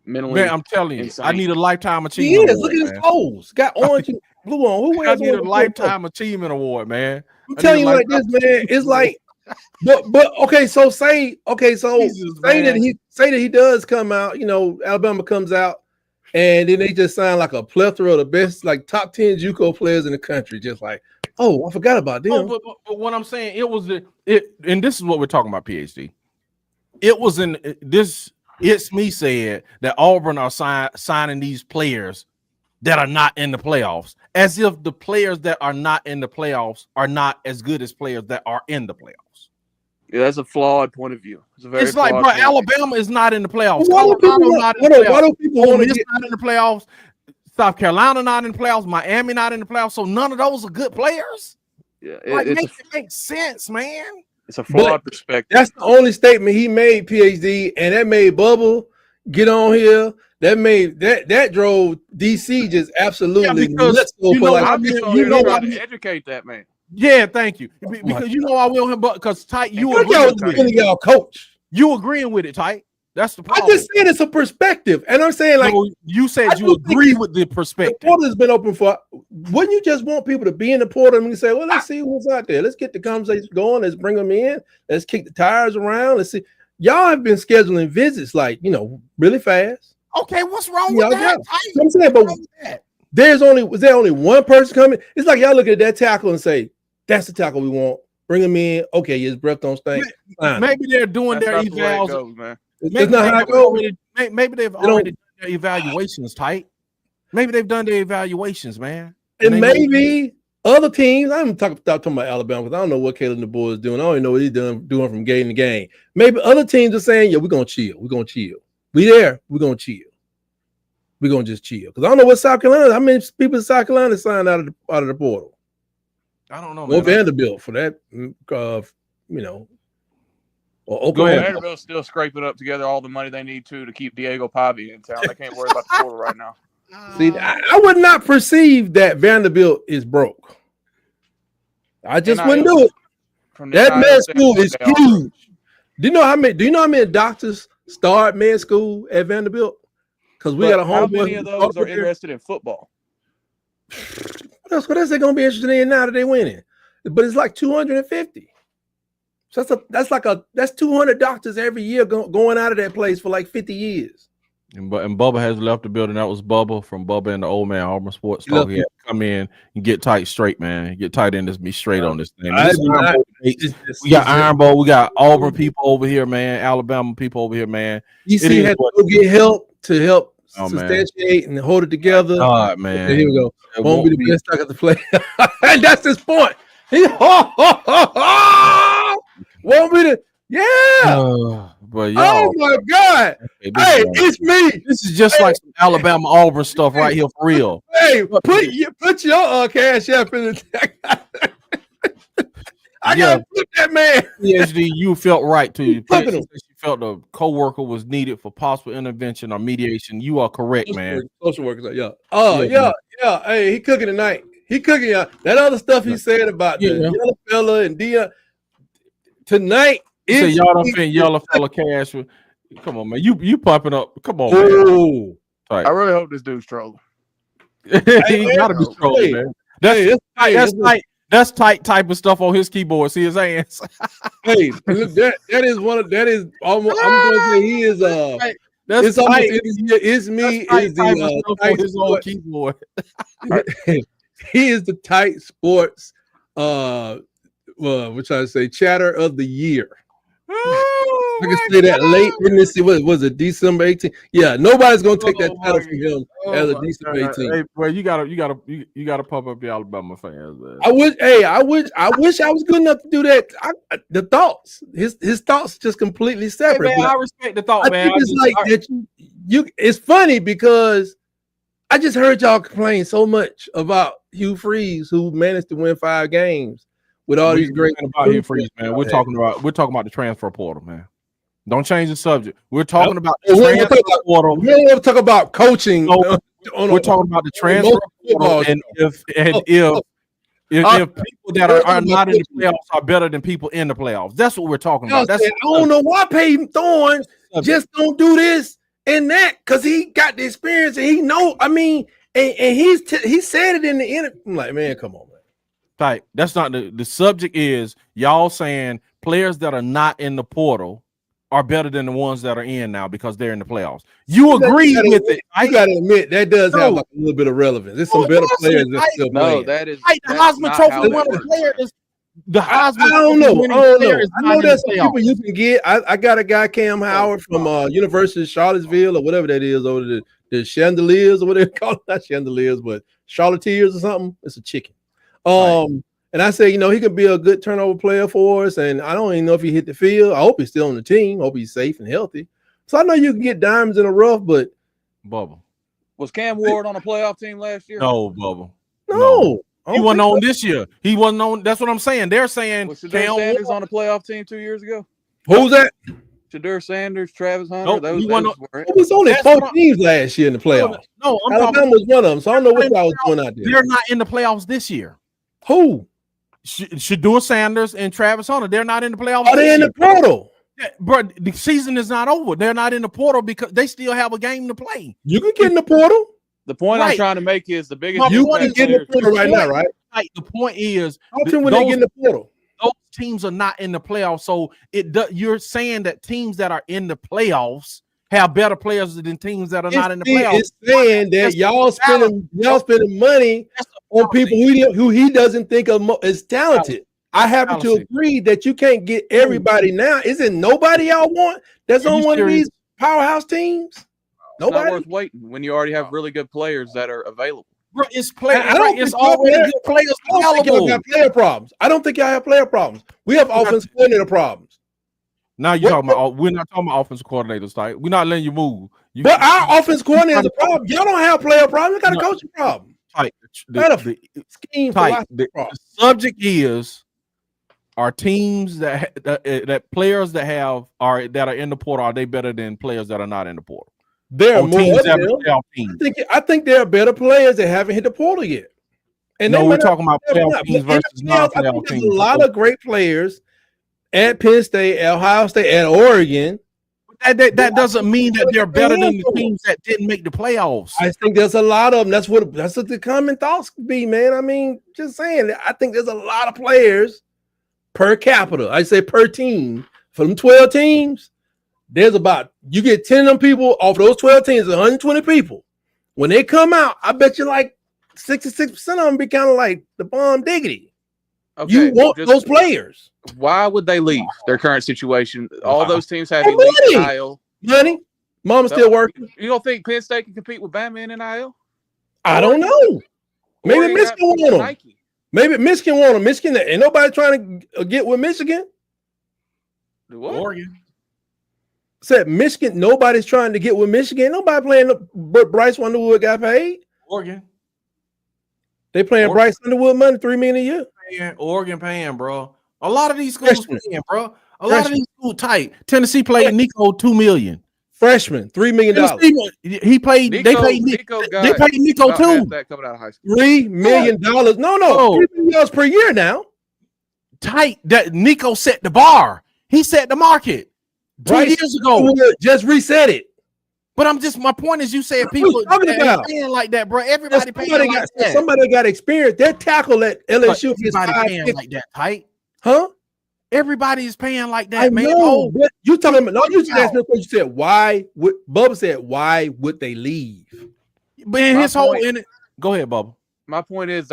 S3: mentally.
S1: Man, I'm telling you, I need a lifetime achievement.
S2: He is. Look at his clothes. Got orange and blue on.
S1: I need a lifetime achievement award, man.
S2: I'm telling you like this, man. It's like. But okay, so say that he does come out, Alabama comes out, and then they just sign like a plethora of the best, like top 10 JUCO players in the country, just like, oh, I forgot about them.
S1: But what I'm saying, and this is what we're talking about, PhD. It was in this. It's me said that Auburn are signing these players that are not in the playoffs, as if the players that are not in the playoffs are not as good as players that are in the playoffs.
S3: Yeah, that's a flawed point of view.
S1: It's like, bro, Alabama is not in the playoffs.
S2: Why do people not in
S1: the playoffs? South Carolina not in the playoffs. Miami not in the playoffs. So none of those are good players.
S3: Yeah,
S1: it makes sense, man.
S3: It's a flawed perspective.
S2: That's the only statement he made, PhD, and that made Bubble get on here. That drove DC just absolutely nuts.
S3: You know how to educate that man.
S1: Yeah, thank you. Because you know I will him, but because Tight, you
S2: y'all coach.
S1: You agreeing with it, Tight. That's the problem.
S2: I just said it's a perspective, and I'm saying like
S1: you said you agree with the perspective.
S2: The portal's been open for. Wouldn't you just want people to be in the portal and you say, well, let's see what's out there. Let's get the conversation going. Let's bring them in. Let's kick the tires around. Let's see. Y'all have been scheduling visits like really fast.
S1: Okay, what's wrong with that?
S2: I'm saying, but was there only one person coming? It's like y'all look at that tackle and say, that's the tackle we want. Bring him in. Okay, his breath don't stink.
S1: Maybe they're doing their evals, man.
S2: Maybe
S1: they've already done their evaluations, Tight. Maybe they've done their evaluations, man.
S2: And maybe other teams. I'm talking about Alabama because I don't know what Caleb DeBoer is doing. I don't even know what he's doing from game to game. Maybe other teams are saying, yeah, we're gonna chill. We're gonna chill. We there. We're gonna chill. We're gonna just chill. Because I don't know what South Carolina. How many people in South Carolina signed out of the portal?
S1: I don't know.
S2: Or Vanderbilt for that, or Oklahoma.
S3: Vanderbilt's still scraping up together all the money they need to keep Diego Pavia in town. They can't worry about the portal right now.
S2: See, I would not perceive that Vanderbilt is broke. I just wouldn't do it. That med school is huge. Do you know how many doctors start med school at Vanderbilt? Because we got a home.
S3: How many of those are interested in football?
S2: What else they gonna be interested in now that they winning? But it's like 250. So that's 200 doctors every year going out of that place for like 50 years.
S1: And Bubba has left the building. That was Bubba from Bubba and the Old Man Auburn Sports Talk. He had to come in and get tight straight, man. Get tight in this, be straight on this thing. We got Iron Bowl. We got Auburn people over here, man. Alabama people over here, man.
S2: DC had to go get help substantiate and hold it together.
S1: God, man.
S2: Okay, here we go. Won't be the best talk at the play. And that's his point. Won't be the
S1: but
S2: oh my God! Hey, it's me.
S1: This is just like some Alabama Auburn stuff right here for real.
S2: Hey, put your cash app in the. I gotta put that man.
S1: PhD, you felt right too. You felt a coworker was needed for possible intervention or mediation. You are correct, man.
S2: Social workers, yeah. Hey, he cooking tonight. He cooking that other stuff he said about the yellow fella and Dia tonight.
S1: So y'all don't think yellow fella cash? Come on, man. You popping up. Come on, man.
S3: I really hope this dude's trolling.
S1: He gotta be trolling, man. That's tight. That's tight type of stuff on his keyboard. See his hands.
S2: Hey, that is almost. I'm gonna say he is
S1: that's
S2: it's almost it's me is the
S1: on his own keyboard.
S2: He is the tight sports which I say chatter of the year. I can say that late in this. Was it December 18th? Yeah, nobody's gonna take that title from him as a December 18th.
S1: Hey, well, you gotta pump up the Alabama fans, man.
S2: I wish I was good enough to do that. The thoughts, his thoughts, just completely separate.
S1: Hey, man, I respect the thought, man.
S2: It's funny because I just heard y'all complain so much about Hugh Freeze, who managed to win 5 games. With all these great
S1: about Hugh Freeze, man. We're talking about the transfer portal, man. Don't change the subject. We're talking about the transfer portal.
S2: We don't want to talk about coaching.
S1: We're talking about the transfer portal, and if people that are not in the playoffs are better than people in the playoffs, that's what we're talking about. I
S2: don't know why Peyton Thorne just don't do this and that because he got the experience and he know. I mean, and he said it in the interview. I'm like, man, come on, man.
S1: Type. That's not the subject. Is y'all saying players that are not in the portal are better than the ones that are in now because they're in the playoffs? You agree with it?
S2: I gotta admit that does have like a little bit of relevance. There's some better players that still playing.
S3: That is
S1: the Heisman Trophy winning player is the Heisman.
S2: I don't know. I know there's some people you can get. I got a guy, Cam Howard from University of Charlottesville or whatever that is over the chandeliers or whatever they call it. Not chandeliers, but charlatiers or something. It's a chicken. And I say, he could be a good turnover player for us. And I don't even know if he hit the field. I hope he's still on the team. I hope he's safe and healthy. So I know you can get diamonds in the rough, but
S1: Bubba.
S3: Was Cam Ward on a playoff team last year?
S1: No, Bubba.
S2: No.
S1: He wasn't on this year. He wasn't on. That's what I'm saying. They're saying
S3: was Shadur Sanders on a playoff team 2 years ago?
S2: Who's that?
S3: Shadur Sanders, Travis Hunter.
S1: Nope,
S3: He
S2: was only 4 teams last year in the playoffs.
S1: No,
S2: Alabama was one of them. So I don't know what y'all was doing out there.
S1: They're not in the playoffs this year.
S2: Who?
S1: Shadur Sanders and Travis Hunter. They're not in the playoffs.
S2: Are they in the portal?
S1: Yeah, but the season is not over. They're not in the portal because they still have a game to play.
S2: You can get in the portal.
S3: The point I'm trying to make is the biggest.
S2: You want to get in the portal right now, right?
S1: The point is,
S2: when they get in the portal,
S1: those teams are not in the playoffs. So you're saying that teams that are in the playoffs have better players than teams that are not in the playoffs.
S2: It's saying that y'all spending money on people who he doesn't think of as talented. I happen to agree that you can't get everybody now. Isn't nobody y'all want that's on one of these powerhouse teams? Nobody.
S3: It's not worth waiting when you already have really good players that are available.
S1: Bro, it's players. It's already good players available.
S2: Got player problems. I don't think y'all have player problems. We have offensive coordinator problems.
S1: Now you're talking about. We're not talking about offensive coordinators, right? We're not letting you move.
S2: But our offensive coordinator is a problem. Y'all don't have player problems. You got a coaching problem.
S1: The subject is: are teams that players that are in the portal, are they better than players that are not in the portal?
S2: There are more. I think there are better players that haven't hit the portal yet. And
S1: we're talking about playoff teams versus non-playoff teams.
S2: A lot of great players at Penn State, at Ohio State, at Oregon
S1: that doesn't mean that they're better than the teams that didn't make the playoffs.
S2: I think there's a lot of them. That's what the common thoughts could be, man. I mean, just saying. I think there's a lot of players per capita. I say per team. For them 12 teams, there's about you get 10 of them people off those 12 teams, 120 people. When they come out, I bet you like 66% of them be kind of like the bomb diggity. Okay, you want those players.
S3: Why would they leave their current situation? All those teams have elite NIL.
S2: Money. Mama's still working.
S3: You don't think Penn State can compete with Bama in NIL?
S2: I don't know. Maybe Michigan want them. Maybe Michigan want them. Michigan, ain't nobody trying to get with Michigan.
S3: What?
S1: Oregon.
S2: Said Michigan, nobody's trying to get with Michigan. Nobody playing Bryce Underwood got paid.
S1: Oregon.
S2: They playing Oregon. Bryce Underwood money, $3 million a year.
S1: Oregon paying, bro. A lot of these schools paying, bro. A lot of these schools tight. Tennessee played Nico $2 million.
S2: Freshman, $3 million.
S1: He played. They paid Nico too.
S3: That coming out of high school.
S2: $3 million. No, $3 million per year now.
S1: Tight. That Nico set the bar. He set the market 2 years ago.
S2: Just reset it.
S1: But my point is, you said people paying like that, bro. Everybody paying like that.
S2: Somebody got experience. Their tackle at LSU is
S1: paying like that, tight.
S2: Huh?
S1: Everybody is paying like that, man.
S2: No, you talking about? No, you asked me. You said why? Bubba said why would they leave?
S1: But in his whole in it. Go ahead, Bubba.
S3: My point is,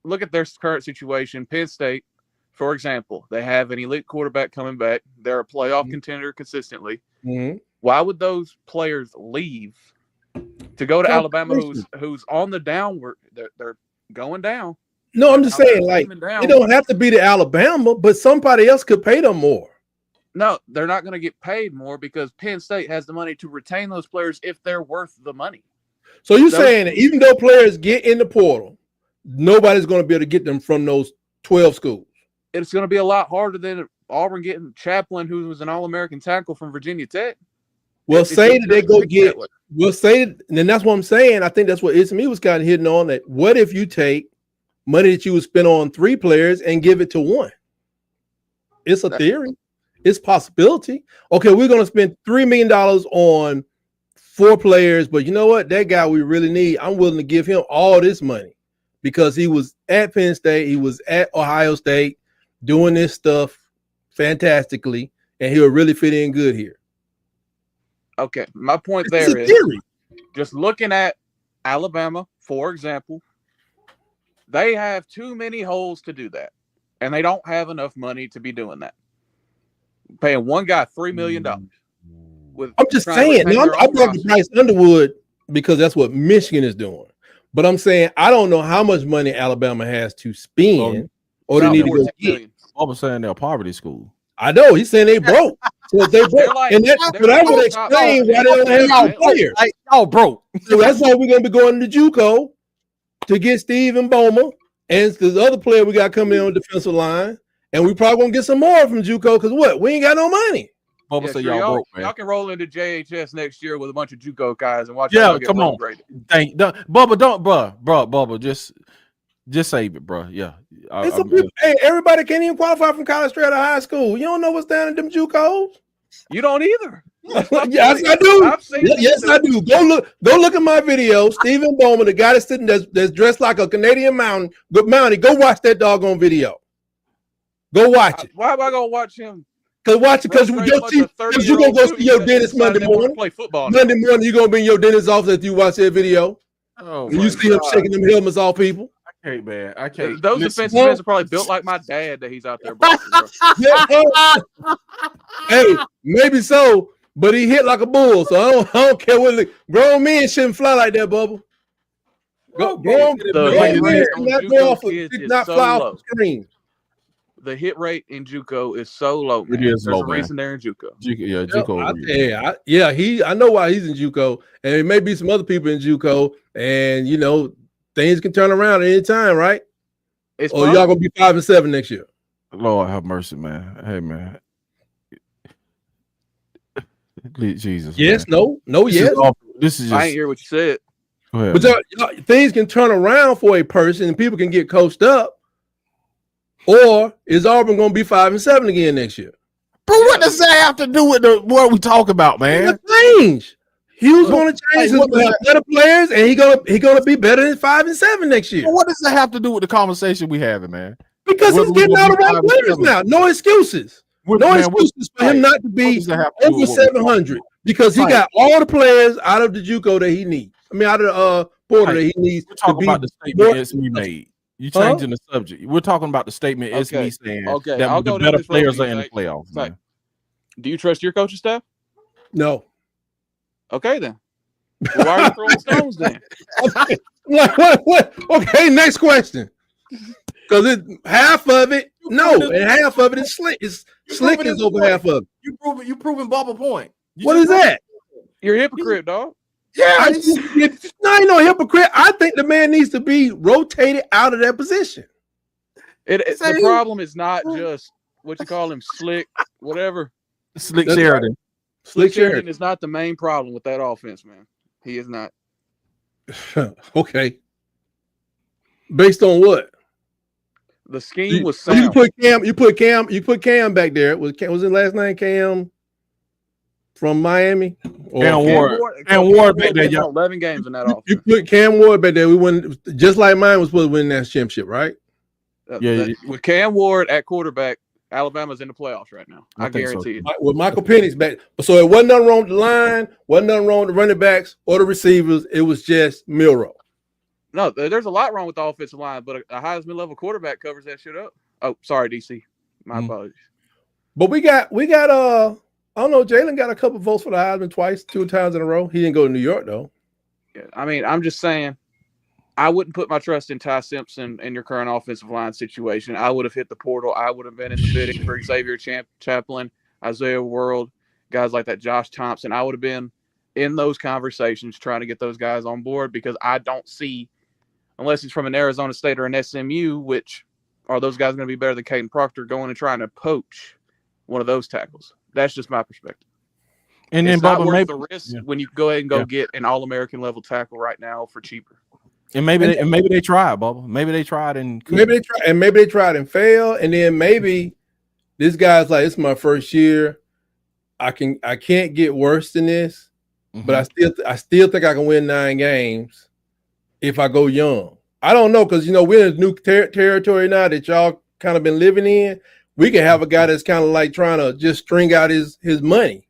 S3: look at their current situation. Penn State, for example, they have an elite quarterback coming back. They're a playoff contender consistently.
S2: Mm-hmm.
S3: Why would those players leave to go to Alabama, who's on the downward? They're going down.
S2: No, I'm just saying, like, it don't have to be to Alabama, but somebody else could pay them more.
S3: No, they're not going to get paid more because Penn State has the money to retain those players if they're worth the money.
S2: So you're saying that even though players get in the portal, nobody's going to be able to get them from those 12 schools?
S3: It's going to be a lot harder than Auburn getting Chaplin, who was an All-American tackle from Virginia Tech.
S2: Well, say that they go get. Well, say, and that's what I'm saying. I think that's what Ismi was kind of hitting on. That what if you take money that you would spend on 3 players and give it to 1? It's a theory. It's possibility. Okay, we're going to spend $3 million on 4 players, but you know what? That guy we really need, I'm willing to give him all this money because he was at Penn State, he was at Ohio State doing this stuff fantastically, and he'll really fit in good here.
S3: Okay, my point there is just looking at Alabama, for example, they have too many holes to do that, and they don't have enough money to be doing that. Paying one guy $3 million. I'm
S2: just saying, I'm talking Bryce Underwood because that's what Michigan is doing. But I'm saying I don't know how much money Alabama has to spend, or they need to go get.
S1: I was saying they're a poverty school.
S2: I know he's saying they broke. So if they broke, and that would explain why they don't have players.
S1: Y'all broke.
S2: So that's why we're gonna be going to JUCO to get Stephen Bowman and the other player we got coming in on the defensive line, and we probably gonna get some more from JUCO because what? We ain't got no money.
S3: Yeah, so y'all broke, man. Y'all can roll into JHS next year with a bunch of JUCO guys and watch. Yeah,
S1: come on, Bubba, Bubba, just save it, bro. Yeah,
S2: hey, everybody can't even qualify from college straight out of high school. You don't know what's down in them JUCOs.
S3: You don't either.
S2: Yes, I do. Yes, I do. Go look at my video. Stephen Bowman, the guy that's sitting that's dressed like a Canadian mountain. Go watch that doggone video. Go watch it.
S3: Why am I gonna watch him?
S2: Because you're gonna go see your dentist Monday morning.
S3: Play football
S2: Monday morning, you're gonna be in your dentist's office after you watch that video.
S1: Oh,
S2: and you see him shaking them helmets off people.
S1: Hey man, I can't.
S3: Those defensive ends are probably built like my dad that he's out there boxing, bro.
S2: Hey, maybe so, but he hit like a bull, so I don't care what. Grown men shouldn't fly like that, Bubba. Grown men not fly off the screen.
S3: The hit rate in JUCO is so low. Man.
S1: It is low,
S3: There's a reason they're in JUCO.
S2: JUCO. I know why he's in JUCO, and there may be some other people in JUCO, and you know things can turn around at any time, right? Or y'all gonna be 5-7 next year.
S1: Lord have mercy, man. Hey, man. Jesus.
S2: Yes,
S1: man.
S2: No, yes.
S3: This is just, I ain't hear what you said.
S1: Go ahead,
S2: but things can turn around for a person, and people can get coached up. Or is Auburn going to be 5-7 again next year?
S1: Bro, what does that have to do with what we talk about, man?
S2: Change. He was going to change. He's going to have better players, and he gonna be better than 5 and 7 next year.
S1: Well, what does that have to do with the conversation we having, man?
S2: Because he's getting all the right players now. No excuses. No excuses for him not to be over 700 because he got all the players out of the JUCO that he needs. I mean, out of the portal that he needs.
S1: We're talking about the statement Esme made. You changing the subject. We're talking about the statement Esme saying that the better players are in the playoffs. Man.
S3: Do you trust your coaching staff?
S2: No.
S3: Okay, then. Well, why are you throwing stones then?
S2: What? Okay, next question. Because half of it, and half of it is slick. Slick is over half of it.
S1: You proving Bubba point.
S2: What is that?
S3: You're a hypocrite, dog.
S2: Yeah, no, ain't no hypocrite. I think the man needs to be rotated out of that position.
S3: The problem is not just what you call him, Slick, whatever.
S1: Slick Sheridan.
S3: Slick Sheridan is not the main problem with that offense, man. He is not.
S2: Okay. Based on what?
S3: The scheme was sound.
S2: You put Cam back there. Was his last name Cam from Miami?
S1: Cam Ward back there.
S3: 11 games in that offense.
S2: You put Cam Ward back there. We won just like mine was supposed to win that championship, right?
S3: With Cam Ward at quarterback, Alabama's in the playoffs right now. I guarantee it.
S2: With Michael Penix back. So it wasn't nothing wrong with the line, wasn't nothing wrong with the running backs or the receivers. It was just Milroe.
S3: No, there's a lot wrong with the offensive line, but a Heisman level quarterback covers that shit up. Oh, sorry, DC. My apologies.
S2: But we got I don't know, Jalen got a couple votes for the Heisman 2 times in a row. He didn't go to New York though.
S3: Yeah, I mean, I'm just saying I wouldn't put my trust in Ty Simpson in your current offensive line situation. I would have hit the portal. I would have been in the bidding for Xavier Chaplin, Isaiah World, guys like that, Josh Thompson. I would have been in those conversations trying to get those guys on board because I don't see, unless it's from an Arizona State or an SMU, which are those guys going to be better than Caden Proctor going and trying to poach one of those tackles? That's just my perspective. And then Bubba, maybe the risk when you go ahead and get an All-American level tackle right now for cheaper.
S1: And maybe they tried, Bubba. Maybe they tried and
S2: maybe they tried and failed. And then maybe this guy's like, it's my first year. I can't get worse than this, but I still think I can win 9 games if I go young. I don't know, because we're in a new territory now that y'all kind of been living in. We can have a guy that's kind of like trying to just string out his money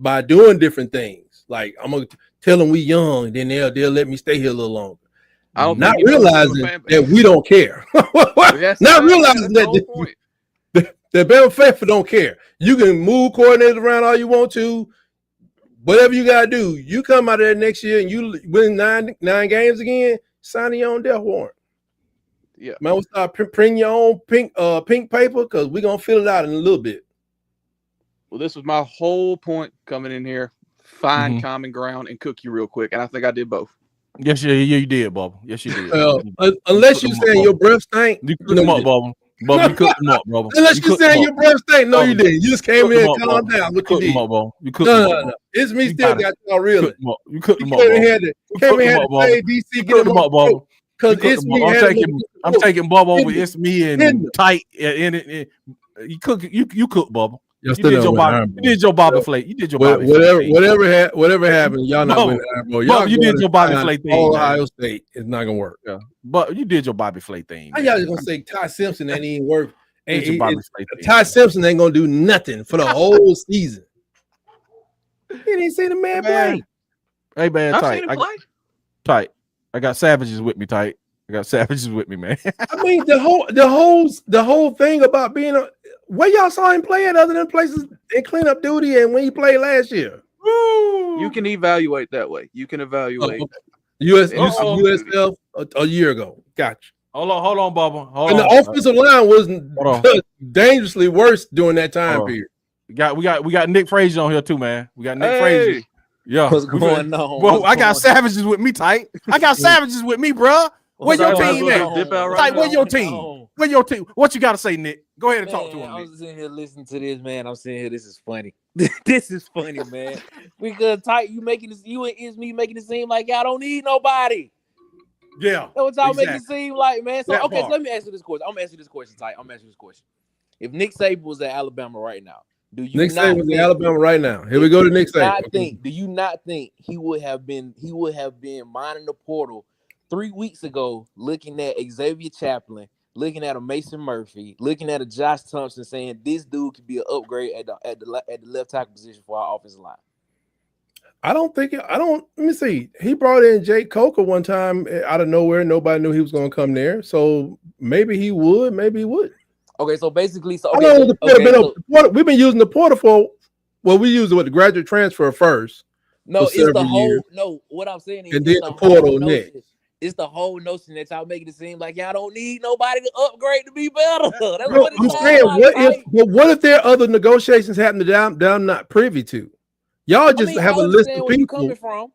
S2: by doing different things. Like, I'm gonna tell him we young, then they'll let me stay here a little longer. Not realizing that we don't care. Not realizing that the Bama faithful don't care. You can move coordinators around all you want to, whatever you gotta do. You come out of there next year and you win 9 games again, sign your own death warrant.
S3: Yeah,
S2: man, we'll start printing your own pink paper because we're gonna fill it out in a little bit.
S3: Well, this was my whole point coming in here. Find common ground and cook you real quick, and I think I did both.
S1: Yes, you did, Bubba. Yes, you
S2: did. Unless you're saying your breath stank,
S1: you cooked them up, Bubba. Bubba, you cooked them up, Bubba.
S2: Unless you're saying your breath stank, no, you didn't. You just came in and calmed down. Look, you did.
S1: You cooked them up,
S2: no. It's me still got y'all reeling.
S1: You cooked them up, Bubba.
S2: You came in here to say DC, get them up, Bubba. Because it's me.
S1: I'm taking Bubba over. It's me and tight. You cook, Bubba. You did your Bobby Flake. You did your Bobby
S2: Flake. Whatever happened, y'all not winning. Y'all
S1: you did your Bobby Flake thing.
S2: Ohio State is not gonna work.
S1: Yeah, but you did your Bobby Flake thing.
S2: How y'all just gonna say Ty Simpson ain't even work? Ty Simpson ain't gonna do nothing for the whole season. You didn't see the man play.
S1: Hey man, tight. I got savages with me, tight. I got savages with me, man.
S2: I mean, the whole thing about being where y'all saw him play at other than places in cleanup duty and when he played last year.
S3: Woo! You can evaluate that way. You can evaluate
S2: USF a year ago. Gotcha.
S1: Hold on, Bubba.
S2: And the offensive line was dangerously worse during that time period.
S1: We got Nick Frazier on here too, man. We got Nick Frazier. Yeah.
S4: What's going on?
S1: Well, I got savages with me, tight. I got savages with me, bro. Where your team at? Tight, where your team? Where your team? What you got to say, Nick? Go ahead and talk to him.
S4: I'm sitting here listening to this, man. I'm sitting here. This is funny. This is funny, man. Because tight, you and Isme making it seem like y'all don't need nobody.
S1: Yeah.
S4: That's what y'all making it seem like, man. So so let me ask you this question. I'm gonna ask you this question, tight. If Nick Saban was at Alabama right now,
S2: Nick Saban was in Alabama right now. Here we go to Nick Saban.
S4: Do you not think he would have been minding the portal 3 weeks ago, looking at Xavier Chaplin, looking at a Mason Murphy, looking at a Josh Thompson, saying this dude could be an upgrade at the left tackle position for our offensive line?
S2: Let me see. He brought in Jake Coker one time out of nowhere. Nobody knew he was going to come there. So maybe he would, maybe he wouldn't.
S4: Okay, so basically,
S2: we've been using the portal for, we used it with the graduate transfer first.
S4: No, it's the whole years. No, what I'm saying is,
S2: and then the portal next.
S4: It's the whole notion that y'all making it seem like y'all don't need nobody to upgrade to be better. That's
S2: what I'm saying. What if there are other negotiations happening that I'm not privy to? Y'all just have a list of people.
S4: Coming from,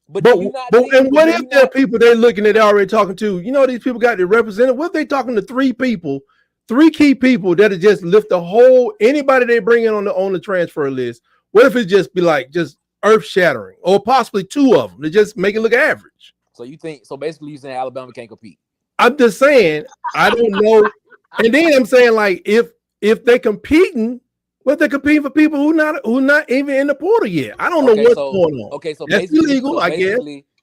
S4: but
S2: what if there are people they're looking at, already talking to? You know, these people got their representative. What if they talking to three key people that just lift the whole anybody they bring in on the transfer list? What if it just be like just earth shattering, or possibly two of them to just make it look average?
S4: So you think basically you saying Alabama can't compete?
S2: I'm just saying I don't know. And then I'm saying, like, if they're competing, what they're competing for people who not even in the portal yet. I don't know what's going on.
S4: Okay, so
S2: that's illegal, I guess.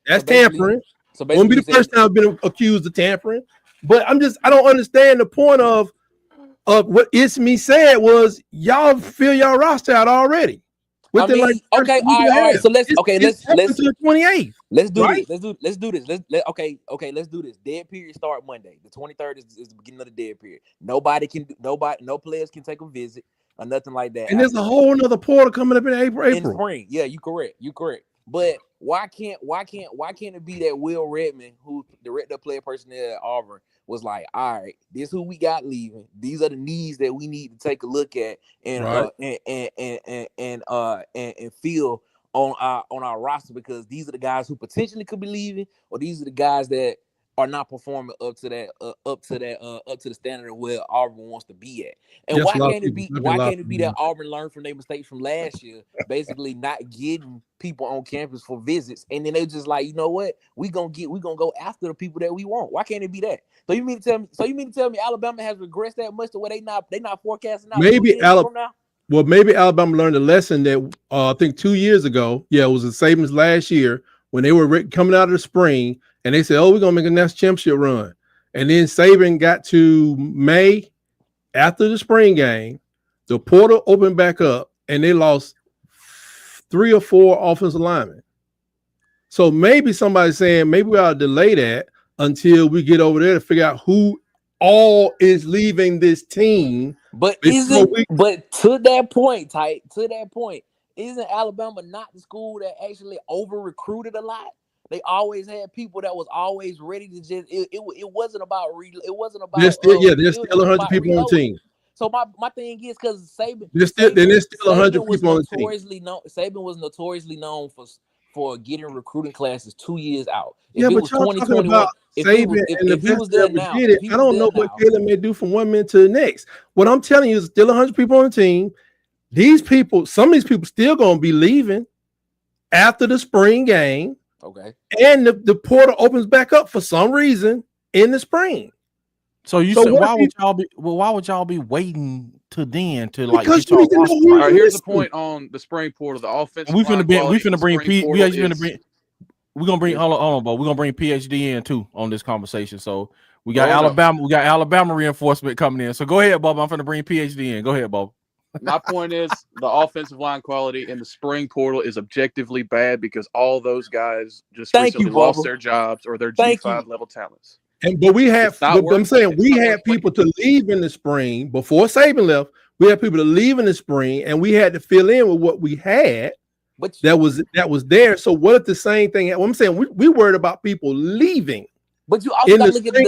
S2: That's tampering. So basically, won't be the first time I've been accused of tampering. But I don't understand the point of what Ismi said was y'all fill y'all roster out already.
S4: All right. So let's to the
S2: 28th.
S4: Let's do this. Let's do this. Let's do this. Dead period start Monday. The 23rd is the beginning of the dead period. No players can take a visit or nothing like that.
S2: And there's a whole nother portal coming up in April.
S4: In spring. Yeah, you correct. But why can't it be that Will Redmond, who director of player personnel at Auburn, was like, all right, this is who we got leaving. These are the needs that we need to take a look at and feel on our roster, because these are the guys who potentially could be leaving, or these are the guys that are not performing up to the standard of where Auburn wants to be at. And why can't it be that Auburn learned from their mistakes from last year, basically not getting people on campus for visits, and then they just like, you know what, we gonna go after the people that we want. Why can't it be that? So you mean to tell me Alabama has regressed that much to where they not forecasting out?
S2: Maybe Alabama learned a lesson that I think 2 years ago. Yeah, it was the Saban's last year when they were coming out of the spring. And they said, we're going to make a next championship run. And then Saban got to May after the spring game. The portal opened back up, and they lost 3 or 4 offensive linemen. So maybe somebody's saying maybe we ought to delay that until we get over there to figure out who all is leaving this team.
S4: But to that point, isn't Alabama not the school that actually over-recruited a lot? They always had people that was always ready to just. It wasn't about.
S2: There's still 100 people on the team.
S4: So my thing is, because Saban.
S2: There's still 100 people on the team.
S4: Saban was notoriously known for getting recruiting classes 2 years out.
S2: But y'all talking about Saban and the best that ever did it. I don't know what Caleb may do from one minute to the next. What I'm telling you is still 100 people on the team. Some of these people still gonna be leaving after the spring game.
S4: Okay.
S2: And the portal opens back up for some reason in the spring.
S1: So why would y'all be waiting to then to like?
S3: Because all right, here's the point on the spring portal. The offensive.
S1: We're gonna bring hold on, Bo. We're gonna bring PhD in too on this conversation. So we got Alabama reinforcement coming in. So go ahead, Bob. I'm gonna bring PhD in. Go ahead, Bob.
S3: My point is the offensive line quality in the spring portal is objectively bad because all those guys just recently lost their jobs or their G5 level talents.
S2: But we have, I'm saying we had people to leave in the spring before Saban left. We had people to leave in the spring, and we had to fill in with what we had. That was there. So what if the same thing? What I'm saying, we worried about people leaving.
S4: But you also got to look at the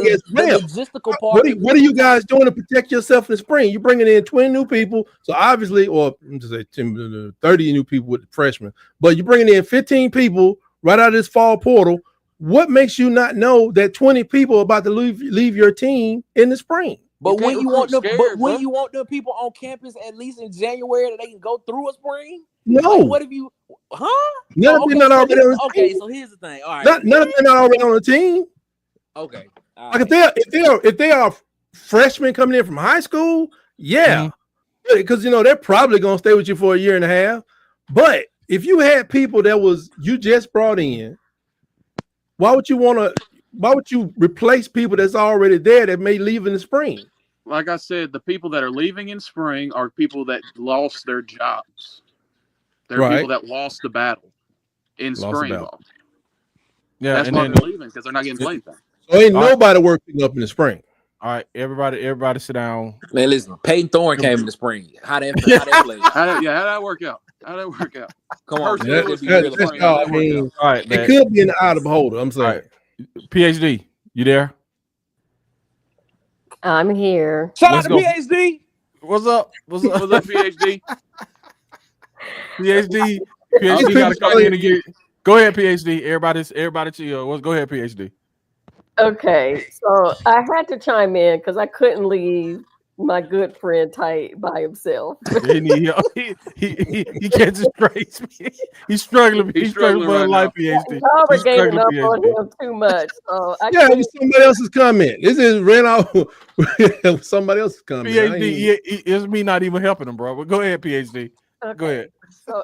S4: logistical part.
S2: What are you guys doing to protect yourself in the spring? You're bringing in 20 new people. So obviously, or I'm just say 30 new people with the freshmen. But you're bringing in 15 people right out of this fall portal. What makes you not know that 20 people are about to leave your team in the spring?
S4: But when you want the people on campus at least in January that they can go through a spring?
S2: No.
S4: Like, what if you?
S2: None of them not already on the team.
S4: So here's the thing. All right.
S2: None of them not already on the team.
S4: Okay.
S2: Like if they are freshmen coming in from high school, yeah. because they're probably gonna stay with you for a year and a half. But if you had people that you just brought in, why would you replace people that's already there that may leave in the spring?
S3: Like I said, the people that are leaving in spring are people that lost their jobs. They're people that lost the battle in spring ball.
S1: Yeah,
S3: that's why they're leaving, because they're not getting playing time.
S2: So ain't nobody working up in the spring.
S1: All right, everybody sit down.
S4: Man, listen, Peyton Thorne came in the spring. How that play?
S3: How'd that work out?
S4: Come on,
S2: that's all I mean. All right, it could be an eye of the beholder. I'm saying.
S1: Right. PhD, you there?
S5: I'm here.
S4: Shout out to PhD.
S1: What's up? What's up, PhD? PhD got to come in and get. Go ahead, PhD. Everybody chill. Go ahead, PhD.
S5: Okay, so I had to chime in because I couldn't leave my good friend Tight by himself.
S1: He can't just praise me. He's struggling. He's struggling for life, PhD.
S5: Y'all were gaining up on him too much. So
S2: it was somebody else's comment. This is ran off somebody else's comment.
S1: PhD, it's me not even helping him, bro. But go ahead, PhD. Okay. Go ahead.
S5: So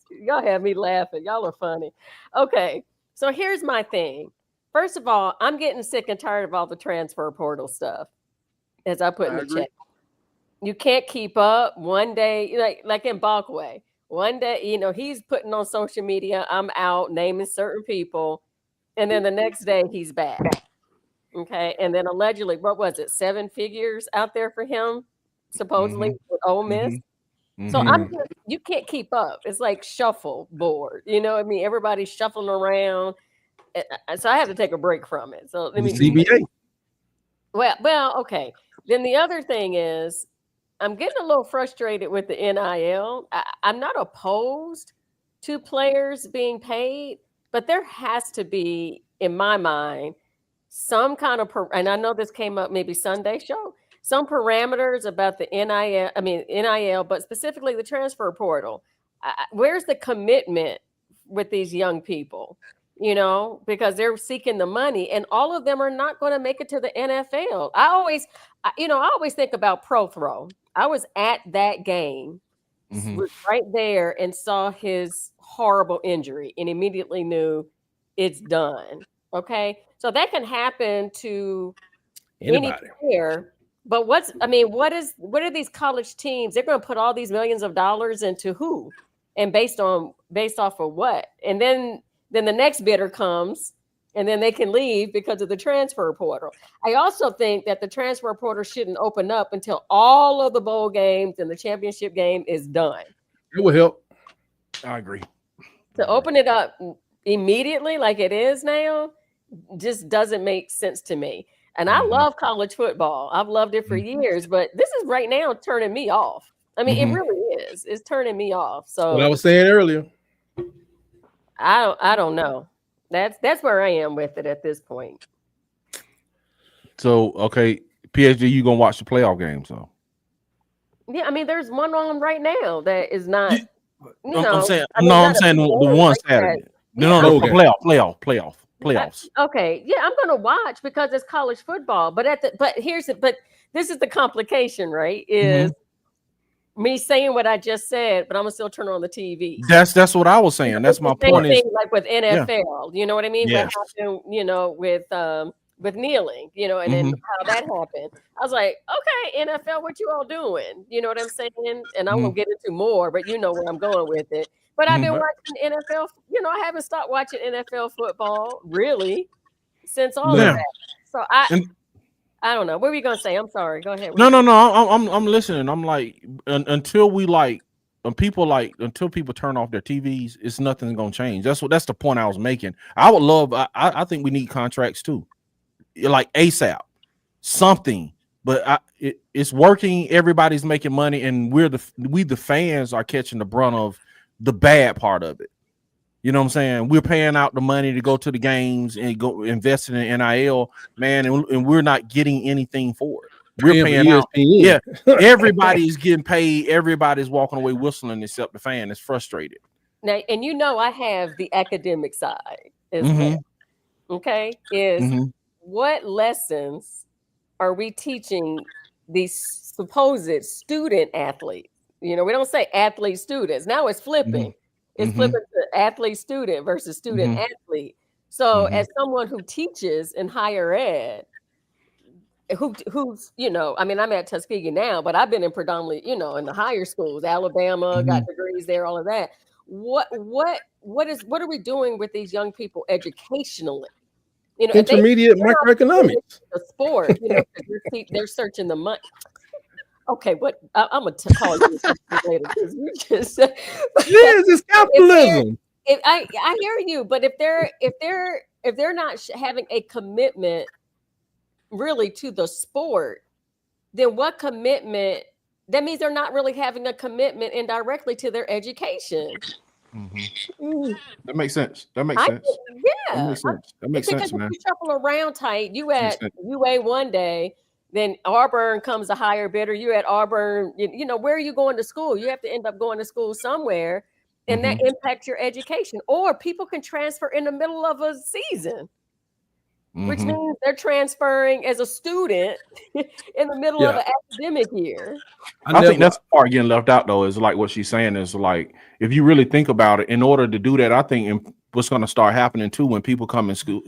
S5: y'all have me laughing. Y'all are funny. Okay. So here's my thing. First of all, I'm getting sick and tired of all the transfer portal stuff, as I put in the chat. You can't keep up. One day, like in Balkway, one day, he's putting on social media, I'm out, naming certain people. And then the next day he's back. Okay. And then allegedly, what was it? 7 figures out there for him, supposedly with Ole Miss. So you can't keep up. It's like shuffleboard. Everybody's shuffling around. So I have to take a break from it. So let me
S2: CBA.
S5: Well, okay. Then the other thing is, I'm getting a little frustrated with the NIL. I'm not opposed to players being paid, but there has to be, in my mind, some kind of and I know this came up maybe Sunday show. Some parameters about the NIL, but specifically the transfer portal. Where's the commitment with these young people? Because they're seeking the money, and all of them are not going to make it to the NFL. I always think about Pro Throw. I was at that game, was right there, and saw his horrible injury, and immediately knew it's done. Okay, so that can happen to any player. But what are these college teams? They're going to put all these millions of dollars into who, and based off of what? And then the next bidder comes, and then they can leave because of the transfer portal. I also think that the transfer portal shouldn't open up until all of the bowl games and the championship game is done.
S2: It will help.
S1: I agree.
S5: To open it up immediately like it is now just doesn't make sense to me. And I love college football. I've loved it for years, but this is right now turning me off. I mean, it really is. It's turning me off. So
S2: what I was saying earlier.
S5: I don't know. That's where I am with it at this point.
S1: So okay, PhD, you gonna watch the playoff game? So
S5: yeah, I mean, there's one on right now that is not.
S1: I'm saying the one Saturday. No, playoffs.
S5: Okay, yeah, I'm gonna watch because it's college football. But this is the complication, right? Is me saying what I just said, but I'm gonna still turn on the TV.
S1: That's what I was saying. That's my point.
S5: Like with NFL, you know what I mean? Yes. What happened, with kneeling, and then how that happened. I was like, okay, NFL, what you all doing? You know what I'm saying? And I won't get into more, but you know where I'm going with it. But I've been watching NFL. I haven't stopped watching NFL football really since all of that. So I don't know. What were you gonna say? I'm sorry. Go ahead.
S1: No. I'm listening. I'm like, until people turn off their TVs, it's nothing gonna change. That's the point I was making. I think we need contracts too, like ASAP, something. But it's working. Everybody's making money, and we the fans are catching the brunt of the bad part of it. You know what I'm saying? We're paying out the money to go to the games and go investing in NIL, man, and we're not getting anything for it. We're paying out. Yeah, everybody's getting paid. Everybody's walking away whistling except the fan is frustrated.
S5: Now, and I have the academic side as well. Okay, what lessons are we teaching these supposed student athletes. You know, we don't say athlete students. Now it's flipping. It's flipping to athlete student versus student athlete. So as someone who teaches in higher ed, who's, you know, I mean, I'm at Tuskegee now, but I've been in predominantly, you know, in the higher schools, Alabama, got degrees there, all of that. What are we doing with these young people educationally? You know,
S2: intermediate microeconomics,
S5: the sport, you know, they're searching the money. Okay, what I'm gonna call you later because you just
S2: yes, it's capitalism.
S5: If I hear you, but if they're not having a commitment really to the sport, then what commitment? That means they're not really having a commitment indirectly to their education.
S1: That makes sense. That makes sense.
S5: Yeah,
S1: that makes sense. That makes sense, man.
S5: You shuffle around tight. You at UA one day, then Auburn comes a higher bidder. You at Auburn, you know, where are you going to school? You have to end up going to school somewhere, and that impacts your education. Or people can transfer in the middle of a season, which means they're transferring as a student in the middle of an academic year.
S1: I think that's the part getting left out, though, is like what she's saying is like, if you really think about it, in order to do that, I think what's going to start happening too when people come to school,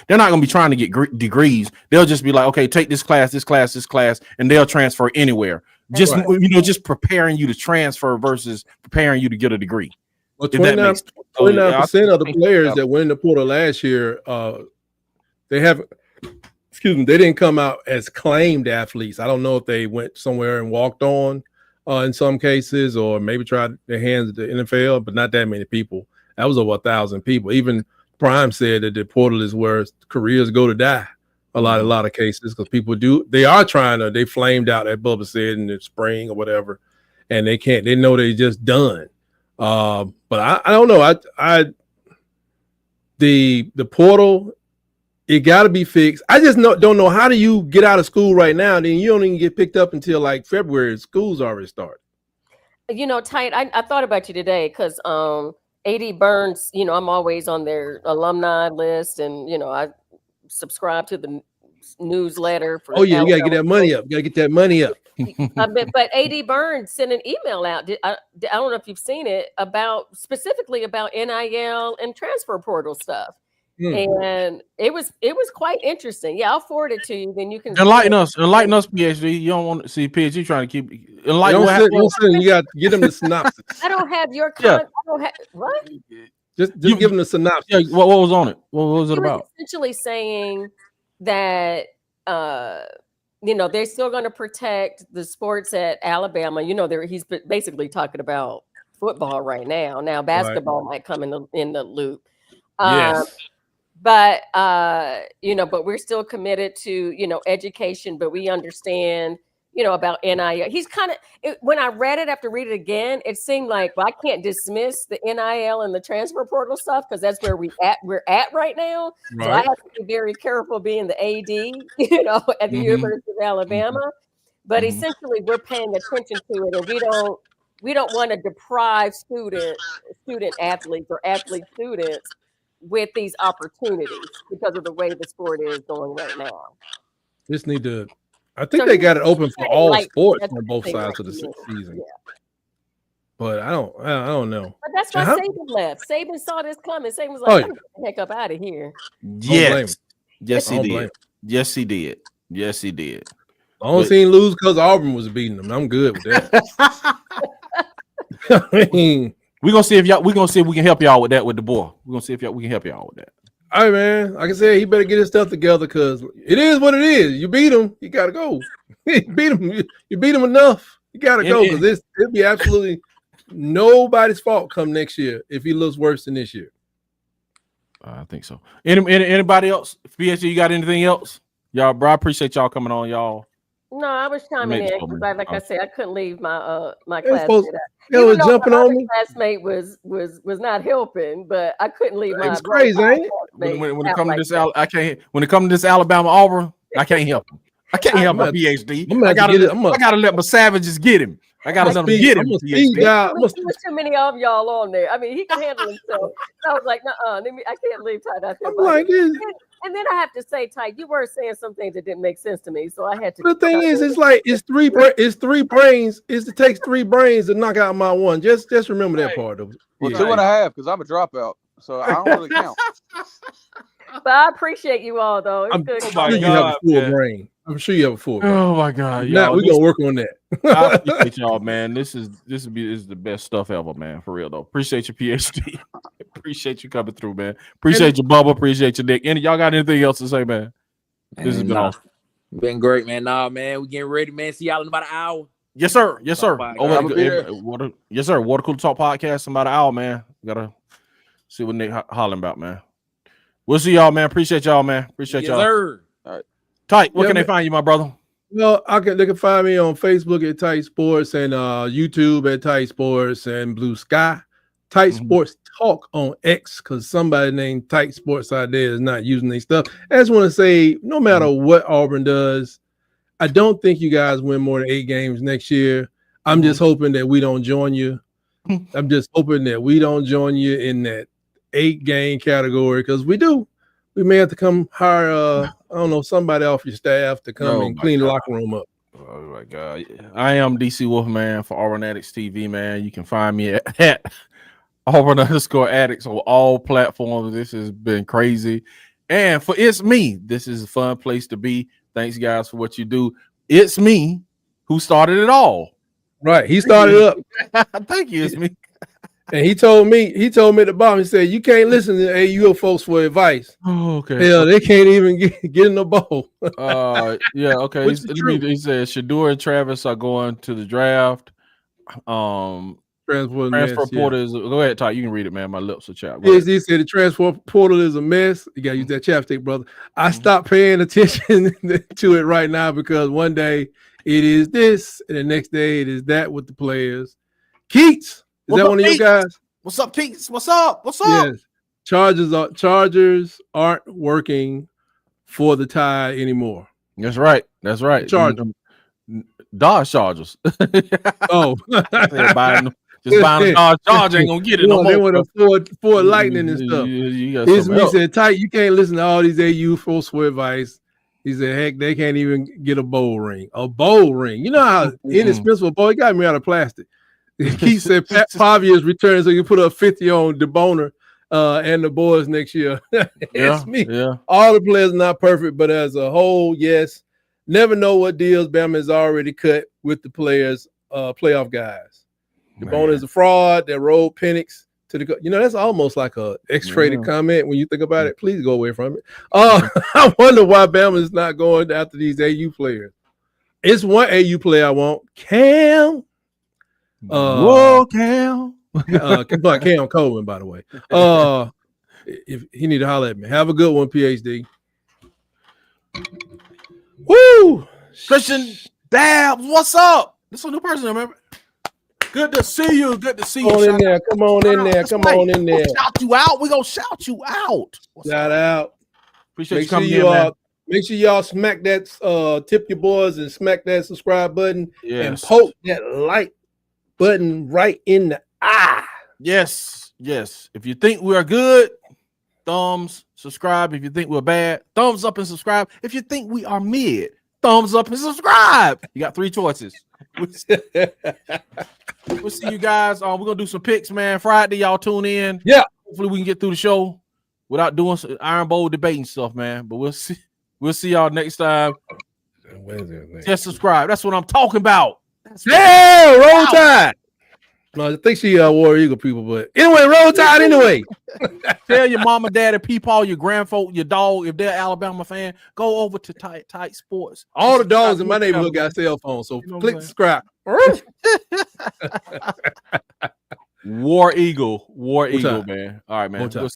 S1: they're not going to be trying to get degrees. They'll just be like, okay, take this class, and they'll transfer anywhere. Just you know, just preparing you to transfer versus preparing you to get a degree.
S2: Well, 29% of the players that went in the portal last year, they didn't come out as claimed athletes. I don't know if they went somewhere and walked on in some cases, or maybe tried their hands at the NFL, but not that many people. That was over 1,000 people. Even Prime said that the portal is where careers go to die. A lot of cases, because people they flamed out, as Bubba said, in the spring or whatever, and they know they just done. But I don't know. The portal, it got to be fixed. I just don't know, how do you get out of school right now? Then you don't even get picked up until like February. School's already started.
S5: You know, Tight, I thought about you today because AD Burns, you know, I'm always on their alumni list, and, you know, I subscribe to the newsletter. For
S2: you got to get that money up. You got to get that money up.
S5: But AD Burns sent an email out. I don't know if you've seen it, specifically about NIL and transfer portal stuff. And it was quite interesting. Yeah, I'll forward it to you. Then you can
S1: enlighten us, PhD. You don't want to see PhD trying to keep enlighten.
S2: You got to get them the synopsis.
S5: I don't have your I don't have what.
S2: Just give them the synopsis.
S1: Yeah, what was on it? What was it about?
S5: Essentially saying that you know, they're still going to protect the sports at Alabama. You know, he's basically talking about football right now. Now basketball might come in the loop.
S2: Yes.
S5: But you know, but we're still committed to, you know, education, but we understand, you know, about NIL. He's kind of, when I read it after read it again, it seemed like, well, I can't dismiss the NIL and the transfer portal stuff because that's where we're at right now. Right. So I have to be very careful being the AD, you know, at the University of Alabama. But essentially, we're paying attention to it, and we don't want to deprive student athletes or athlete students with these opportunities because of the way the sport is going right now.
S2: Just need to. I think they got it open for all sports on both sides of the season. Yeah. But I don't know.
S5: But that's why Saban left. Saban saw this coming. Saban was like, "Get the heck up out of here."
S1: Yes, he did. Yes, he did. Yes, he did.
S2: I don't see him lose because Auburn was beating them. I'm good with that. I mean,
S1: we're gonna see if we can help y'all with that with the boy. We're gonna see if we can help y'all with that.
S2: All right, man. Like I said, he better get his stuff together because it is what it is. You beat him, you gotta go. You beat him enough. You gotta go because it'll be absolutely nobody's fault come next year if he looks worse than this year.
S1: I think so. Anybody else? PhD, you got anything else? Y'all, bro, I appreciate y'all coming on, y'all.
S5: No, I was chiming in because, like I said, I couldn't leave my my
S2: class.
S5: Even though
S2: jumping on me.
S5: Classmate was not helping, but I couldn't leave my.
S2: It's crazy, ain't it?
S1: When it comes to this, I can't. When it comes to this Alabama Auburn, I can't help him. I can't help my PhD. I gotta let my savages get him. I gotta let him get him.
S5: There's too many of y'all on there. I mean, he can handle himself. I was like, I can't leave Todd out there. And then I have to say, Ty, you were saying some things that didn't make sense to me, so I had to.
S2: The thing is, it's like it's three brains. It takes 3 brains to knock out my one. Just remember that part of it.
S3: Well, 2.5 because I'm a dropout, so I don't really count.
S5: But I appreciate you all, though. It's good.
S2: I'm sure you have a full brain. I'm sure you have a full brain.
S1: Oh my God!
S2: Now we're gonna work on that.
S1: I appreciate y'all, man. This is the best stuff ever, man. For real though. Appreciate your PhD. Appreciate you coming through, man. Appreciate your Bubba. Appreciate your Nick. Y'all got anything else to say, man? This has been awesome.
S4: Been great, man. Nah, man, we getting ready, man. See y'all in about an hour.
S1: Yes, sir. Yes, sir.
S3: Yes,
S1: sir. Water Cooler Talk podcast in about an hour, man. Gotta see what Nick hollering about, man. We'll see y'all, man. Appreciate y'all, man. Appreciate y'all.
S4: Sir.
S1: All right. Tight. Where can they find you, my brother?
S2: Well, they can find me on Facebook at Tight Sports and YouTube at Tight Sports and Blue Sky. Tight Sports Talk on X, because somebody named Tight Sports out there is not using their stuff. I just want to say, no matter what Auburn does, I don't think you guys win more than 8 games next year. I'm just hoping that we don't join you. I'm just hoping that we don't join you in that 8-game category, because we do. We may have to come hire, I don't know, somebody off your staff to come and clean the locker room up.
S1: Oh my God! I am DC Wolfman for Auburn Addicts TV, man. You can find me at Auburn_Addicts on all platforms. This has been crazy, and for It's Me, this is a fun place to be. Thanks, guys, for what you do. It's me who started it all.
S2: Right, he started up.
S1: Thank you, It's Me.
S2: And he told me at the bottom, he said, you can't listen to AU folks for advice.
S1: Oh, okay.
S2: Hell, they can't even get in the bowl.
S1: Yeah, okay. He said Shador and Travis are going to the draft. Transfer portal is. Go ahead, Ty. You can read it, man. My lips are chapped.
S2: Yes, he said the transfer portal is a mess. You got to use that chapstick, brother. I stopped paying attention to it right now because one day it is this, and the next day it is that with the players. Keats. Is that one of you guys?
S1: What's up, Keats? What's up? What's up?
S2: Yes. Chargers aren't working for the Tide anymore.
S1: That's right. That's right. Dodge Chargers.
S2: Oh.
S1: buying a Dodge Charger ain't gonna get it no more.
S2: They want a Ford Lightning and stuff. He said, Tight, you can't listen to all these AU folks for advice. He said, heck, they can't even get a bowl ring. A bowl ring. You know how inexpensive a bowl? It got me out of plastic. Keith said 5 years return, so you put a 50 on DeBoner and the boys next year. It's me. Yeah. All the players are not perfect, but as a whole, yes. Never know what deals Bama has already cut with the players, playoff guys. DeBoner is a fraud. That rolled Penix to the. That's almost like a X-rated comment when you think about it. Please go away from it. I wonder why Bama is not going after these AU players. It's one AU player I want, Cam.
S1: Whoa, Cam.
S2: Cam Coleman, by the way. If he need to holler at me. Have a good one, PhD. Woo!
S1: Christian Dabs, what's up? This is a new person, remember? Good to see you. Good to see you.
S2: Come on in there. Come on in there. Come on in there.
S1: Shout you out. We're gonna shout you out.
S2: Shout out.
S1: Appreciate you coming in, man.
S2: Make sure y'all smack that tip your boys and smack that subscribe button and poke that like button right in the eye.
S1: Yes. If you think we are good, thumbs, subscribe. If you think we're bad, thumbs up and subscribe. If you think we are mid, thumbs up and subscribe. You got 3 choices. We'll see you guys. We're gonna do some picks, man. Friday, y'all tune in.
S2: Yeah.
S1: Hopefully we can get through the show without doing some Iron Bowl debating stuff, man. But we'll see. We'll see y'all next time. Just subscribe. That's what I'm talking about.
S2: Yeah, Roll Tide. No, I think she War Eagle people, but anyway, Roll Tide anyway.
S1: Tell your mama, daddy, peepaw, your grandfolk, your dog, if they're Alabama fan, go over to Tight Sports.
S2: All the dogs in my neighborhood got cell phones, so click subscribe.
S1: War Eagle, man. All right, man.